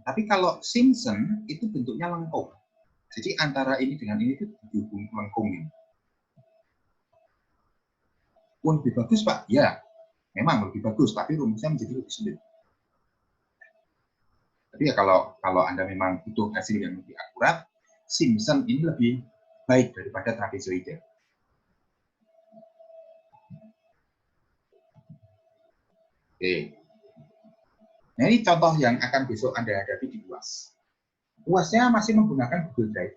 Speaker 1: Tapi kalau Simpson itu bentuknya lengkung. Jadi antara ini dengan ini itu dihubung lengkung ini. Lebih bagus Pak? Ya, memang lebih bagus, tapi rumusnya menjadi lebih sulit. Tapi ya kalau Anda memang butuh hasil yang lebih akurat, Simpson ini lebih baik daripada trapezoidal. Oke. Nah, ini contoh yang akan besok Anda hadapi di UAS. UAS-nya masih menggunakan Google Drive.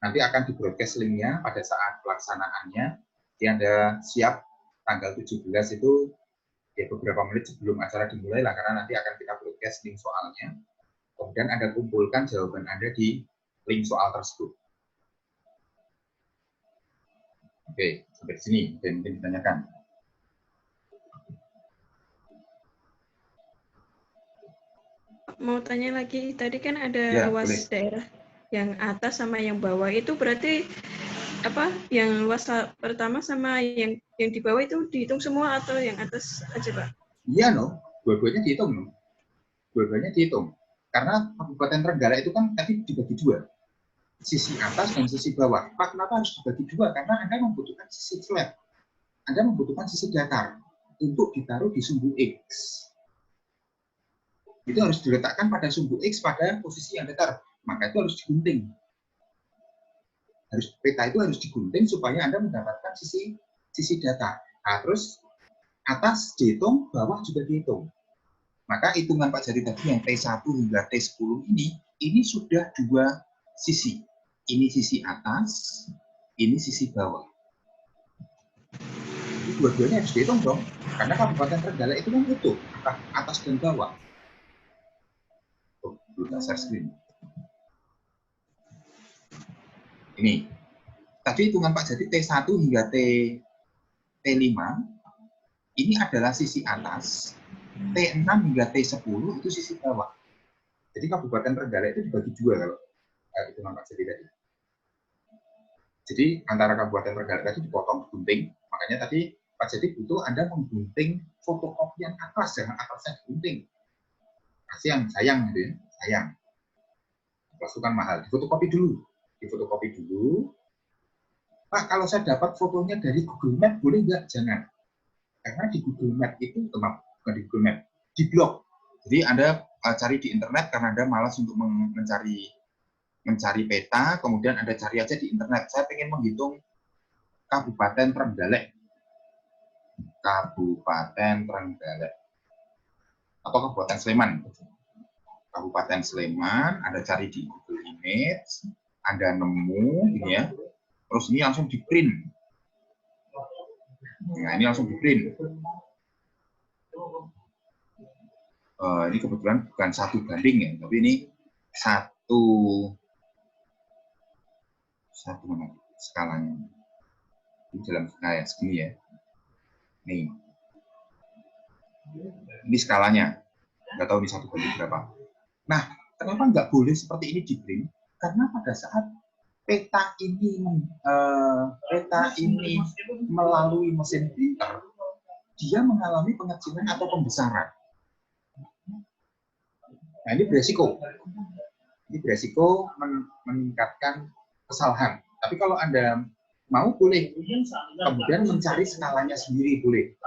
Speaker 1: Nanti akan di-broadcast linknya pada saat pelaksanaannya. Jadi Anda siap tanggal 17 itu ya beberapa menit sebelum acara dimulai lah, karena nanti akan kita broadcast link soalnya. Kemudian Anda kumpulkan jawaban Anda di link soal tersebut. Oke, sampai di sini mungkin ditanyakan.
Speaker 2: Mau tanya lagi, tadi kan ada
Speaker 1: Ya,
Speaker 2: luas
Speaker 1: boleh.
Speaker 2: daerah yang atas sama yang bawah, itu berarti apa? Yang luas pertama sama yang di bawah itu dihitung semua atau yang atas aja, Pak?
Speaker 1: Iya, no. Dua-duanya dihitung, no. Dua-duanya dihitung. Karena Kabupaten Trenggalek itu kan tadi dibagi dua. Sisi atas dan sisi bawah. Pak, kenapa harus dibagi dua? Karena Anda membutuhkan sisi flat. Anda membutuhkan sisi datar untuk ditaruh di sumbu X. Itu harus diletakkan pada sumbu X pada posisi yang datar. Maka itu harus digunting. Peta itu harus digunting supaya Anda mendapatkan sisi datar. Nah, terus atas dihitung, bawah juga dihitung. Maka hitungan Pak Jari tadi yang T1 hingga T10 ini sudah dua sisi. Ini sisi atas, ini sisi bawah. Jadi dua-duanya harus dihitung dong. Karena Kabupaten Trenggalek itu kan utuh, atas dan bawah. Share screen. Ini. Tadi hitungan Pak Jati T1 hingga T5 ini adalah sisi atas, T6 hingga T10 itu sisi bawah. Jadi Kabupaten Trenggalek itu dibagi dua kalau hitungan Pak Jati tadi. Jadi antara Kabupaten Trenggalek tadi dipotong gunting, makanya tadi Pak Jati butuh Anda menggunting fotokopian atas, jangan atasnya digunting. Kasihan, sayang gitu ya, sayang. Pasukan mahal, difotokopi dulu. Pak, kalau saya dapat fotonya dari Google Map, boleh nggak? Jangan. Karena di Google Map itu, bukan di Google Map, di blog. Jadi Anda cari di internet karena Anda malas untuk mencari peta, kemudian Anda cari aja di internet. Saya ingin menghitung Kabupaten Trenggalek. Kabupaten Trenggalek. Atau Kabupaten Sleman. Kabupaten Sleman, Anda cari di Google Image, Anda nemu, gitu ya. Terus ini langsung di print. Nah, ini langsung di print. Ini kebetulan bukan 1 banding ya, tapi ini satu mana skalanya. Ini dalam kayak segini ya. Nih. Ini skalanya. Nggak tahu ini 1 banding berapa. Nah, kenapa nggak boleh seperti ini di print? Karena pada saat peta ini melalui mesin printer, dia mengalami pengecilan atau pembesaran. Nah, ini beresiko. Ini beresiko meningkatkan kesalahan. Tapi kalau Anda mau, boleh. Kemudian mencari skalanya sendiri, boleh.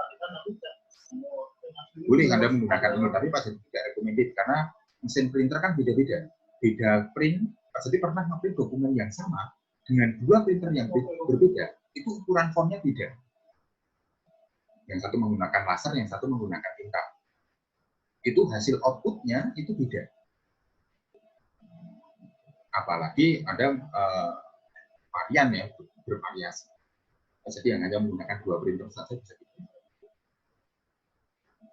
Speaker 1: Boleh Anda menggunakan ini, tapi pasti tidak recommended karena mesin printer kan beda-beda. Beda print, Pak Jati pernah nge-print dokumen yang sama dengan 2 printer yang berbeda, itu ukuran fontnya beda. Yang satu menggunakan laser, yang satu menggunakan tinta. Itu hasil outputnya itu beda. Apalagi ada varian ya, bervariasi. Jadi yang hanya menggunakan 2 printer saja bisa di-print.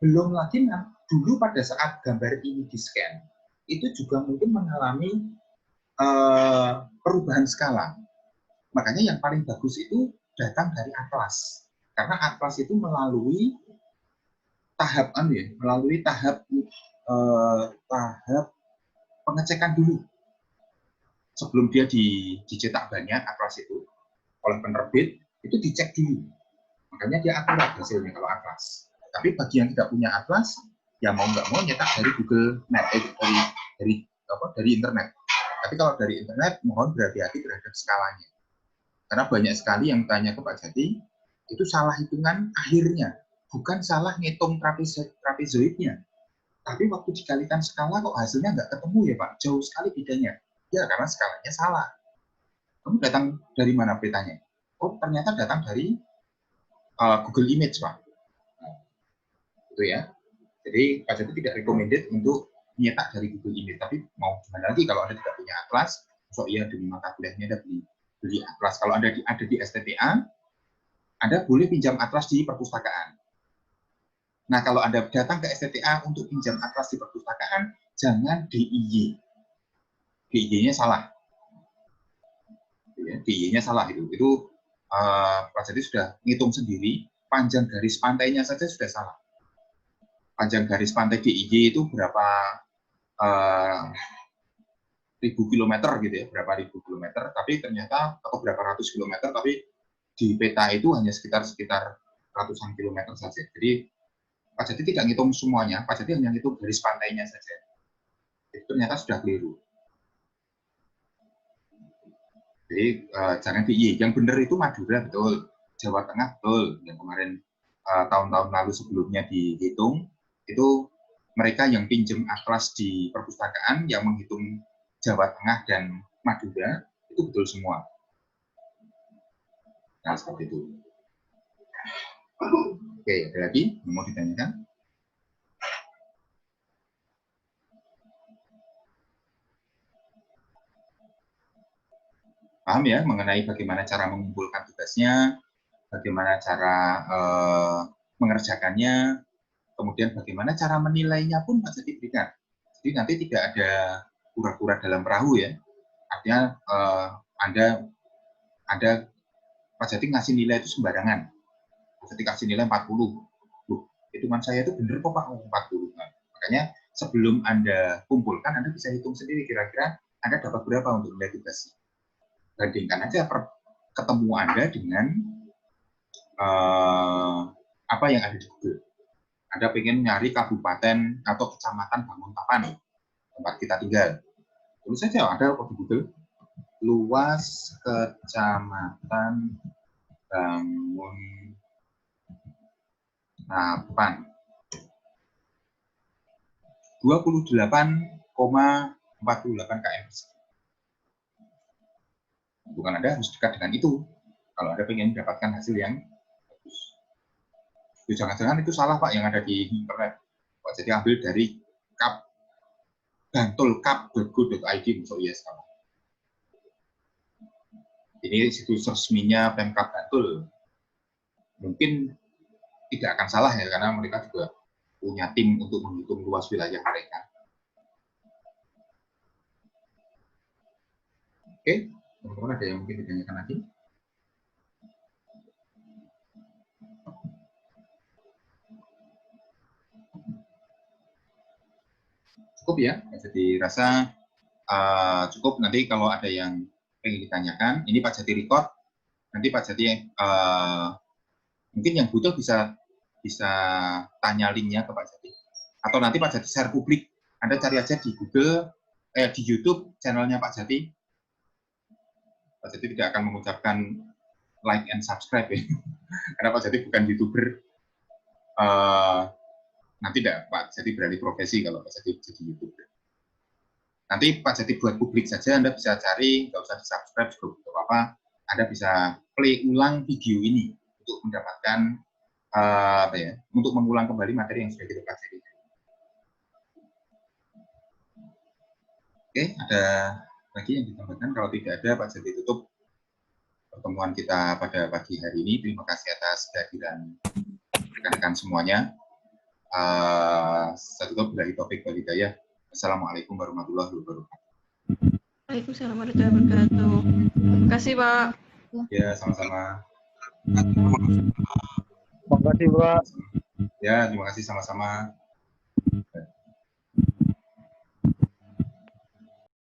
Speaker 1: Belum lagi dulu pada saat gambar ini di-scan, itu juga mungkin mengalami perubahan skala. Makanya yang paling bagus itu datang dari atlas. Karena atlas itu melalui tahap tahap pengecekan dulu. Sebelum dia dicetak banyak atlas itu oleh penerbit, itu dicek dulu. Makanya dia akurat hasilnya kalau atlas. Tapi bagi yang tidak punya atlas, ya mau nggak mau nyetak dari Google Map, dari internet. Tapi kalau dari internet, mohon berhati-hati terhadap skalanya. Karena banyak sekali yang tanya ke Pak Jati, itu salah hitungan akhirnya, bukan salah ngitung trapezoidnya. Tapi waktu dikalikan skala kok hasilnya nggak ketemu ya Pak, jauh sekali bedanya. Ya karena skalanya salah. Kamu datang dari mana petanya? Oh ternyata datang dari Google Image Pak. Itu ya. Jadi Pak Jati tidak recommended untuk nyetak dari Google Image. Tapi mau gimana lagi kalau Anda tidak punya atlas, so iya demi mata kuliahnya Anda beli atlas. Kalau Anda ada di STTA, Anda boleh pinjam atlas di perpustakaan. Nah, kalau Anda datang ke STTA untuk pinjam atlas di perpustakaan, jangan DIY. DIY-nya salah. DIY-nya salah itu. Itu Pak Jati sudah ngitung sendiri, panjang garis pantainya saja sudah salah. Panjang garis pantai DIY itu berapa ribu kilometer gitu ya, berapa ribu kilometer, tapi ternyata atau berapa ratus kilometer, tapi di peta itu hanya sekitar ratusan kilometer saja. Jadi Pak Jati tidak ngitung semuanya, Pak Jati hanya ngitung garis pantainya saja. Itu ternyata sudah keliru. Jadi jangan DIY. Yang benar itu Madura betul, Jawa Tengah betul. Yang kemarin tahun-tahun lalu sebelumnya dihitung, itu mereka yang pinjam atlas di perpustakaan yang menghitung Jawa Tengah dan Madura itu betul semua. Nah, seperti itu. Oke, ada lagi yang mau ditanyakan? Paham ya mengenai bagaimana cara mengumpulkan tugasnya, bagaimana cara mengerjakannya, kemudian bagaimana cara menilainya pun Pak Jati berikan. Jadi nanti tidak ada kura-kura dalam perahu ya. Artinya Anda Pak Jati ngasih nilai itu sembarangan. Pak Jati kasih nilai 40. Loh, hitungan saya itu benar kok Pak 40. Nah, makanya sebelum Anda kumpulkan, Anda bisa hitung sendiri kira-kira Anda dapat berapa untuk nilai tugas. Bandingkan aja ketemu Anda dengan apa yang ada di Google. Anda pengen nyari kabupaten atau kecamatan Banguntapan, tempat kita tinggal. Tulis saja ada di Google, luas kecamatan Banguntapan 28,48 km. Bukan Anda harus dekat dengan itu. Kalau Anda ingin mendapatkan hasil yang bagus. Jangan-jangan itu salah Pak yang ada di internet. Pak Jadi ambil dari bantulkap.go.id masuk iya salah. Ini situs resminya Pemkab Bantul. Mungkin tidak akan salah ya karena mereka juga punya tim untuk menghitung luas wilayah mereka. Oke, teman-teman ada yang mungkin ditanyakan lagi? Cukup ya, jadi rasa cukup. Nanti kalau ada yang ingin ditanyakan, ini Pak Jati record. Nanti Pak Jati mungkin yang butuh bisa tanya linknya ke Pak Jati. Atau nanti Pak Jati share publik. Anda cari aja di Google, di YouTube channelnya Pak Jati. Pak Jati tidak akan mengucapkan like and subscribe ya, karena Pak Jati bukan YouTuber. Nanti tidak Pak Jati beralih profesi kalau Pak Jati jadi YouTuber. Nanti Pak Jati buat publik saja, Anda bisa cari, nggak usah di-subscribe juga untuk apa. Anda bisa play ulang video ini untuk mendapatkan untuk mengulang kembali materi yang sudah kita pelajari. Oke, ada lagi yang ditambahkan? Kalau tidak ada, Pak Jati tutup pertemuan kita pada pagi hari ini. Terima kasih atas kehadiran rekan-rekan semuanya. Saya tutup dari topik walhidayah. Assalamualaikum warahmatullahi wabarakatuh.
Speaker 2: Waalaikumsalam warahmatullahi wabarakatuh. Terima kasih, Pak.
Speaker 1: Ya, sama-sama.
Speaker 3: Terima kasih, Pak.
Speaker 1: Ya, terima kasih sama-sama.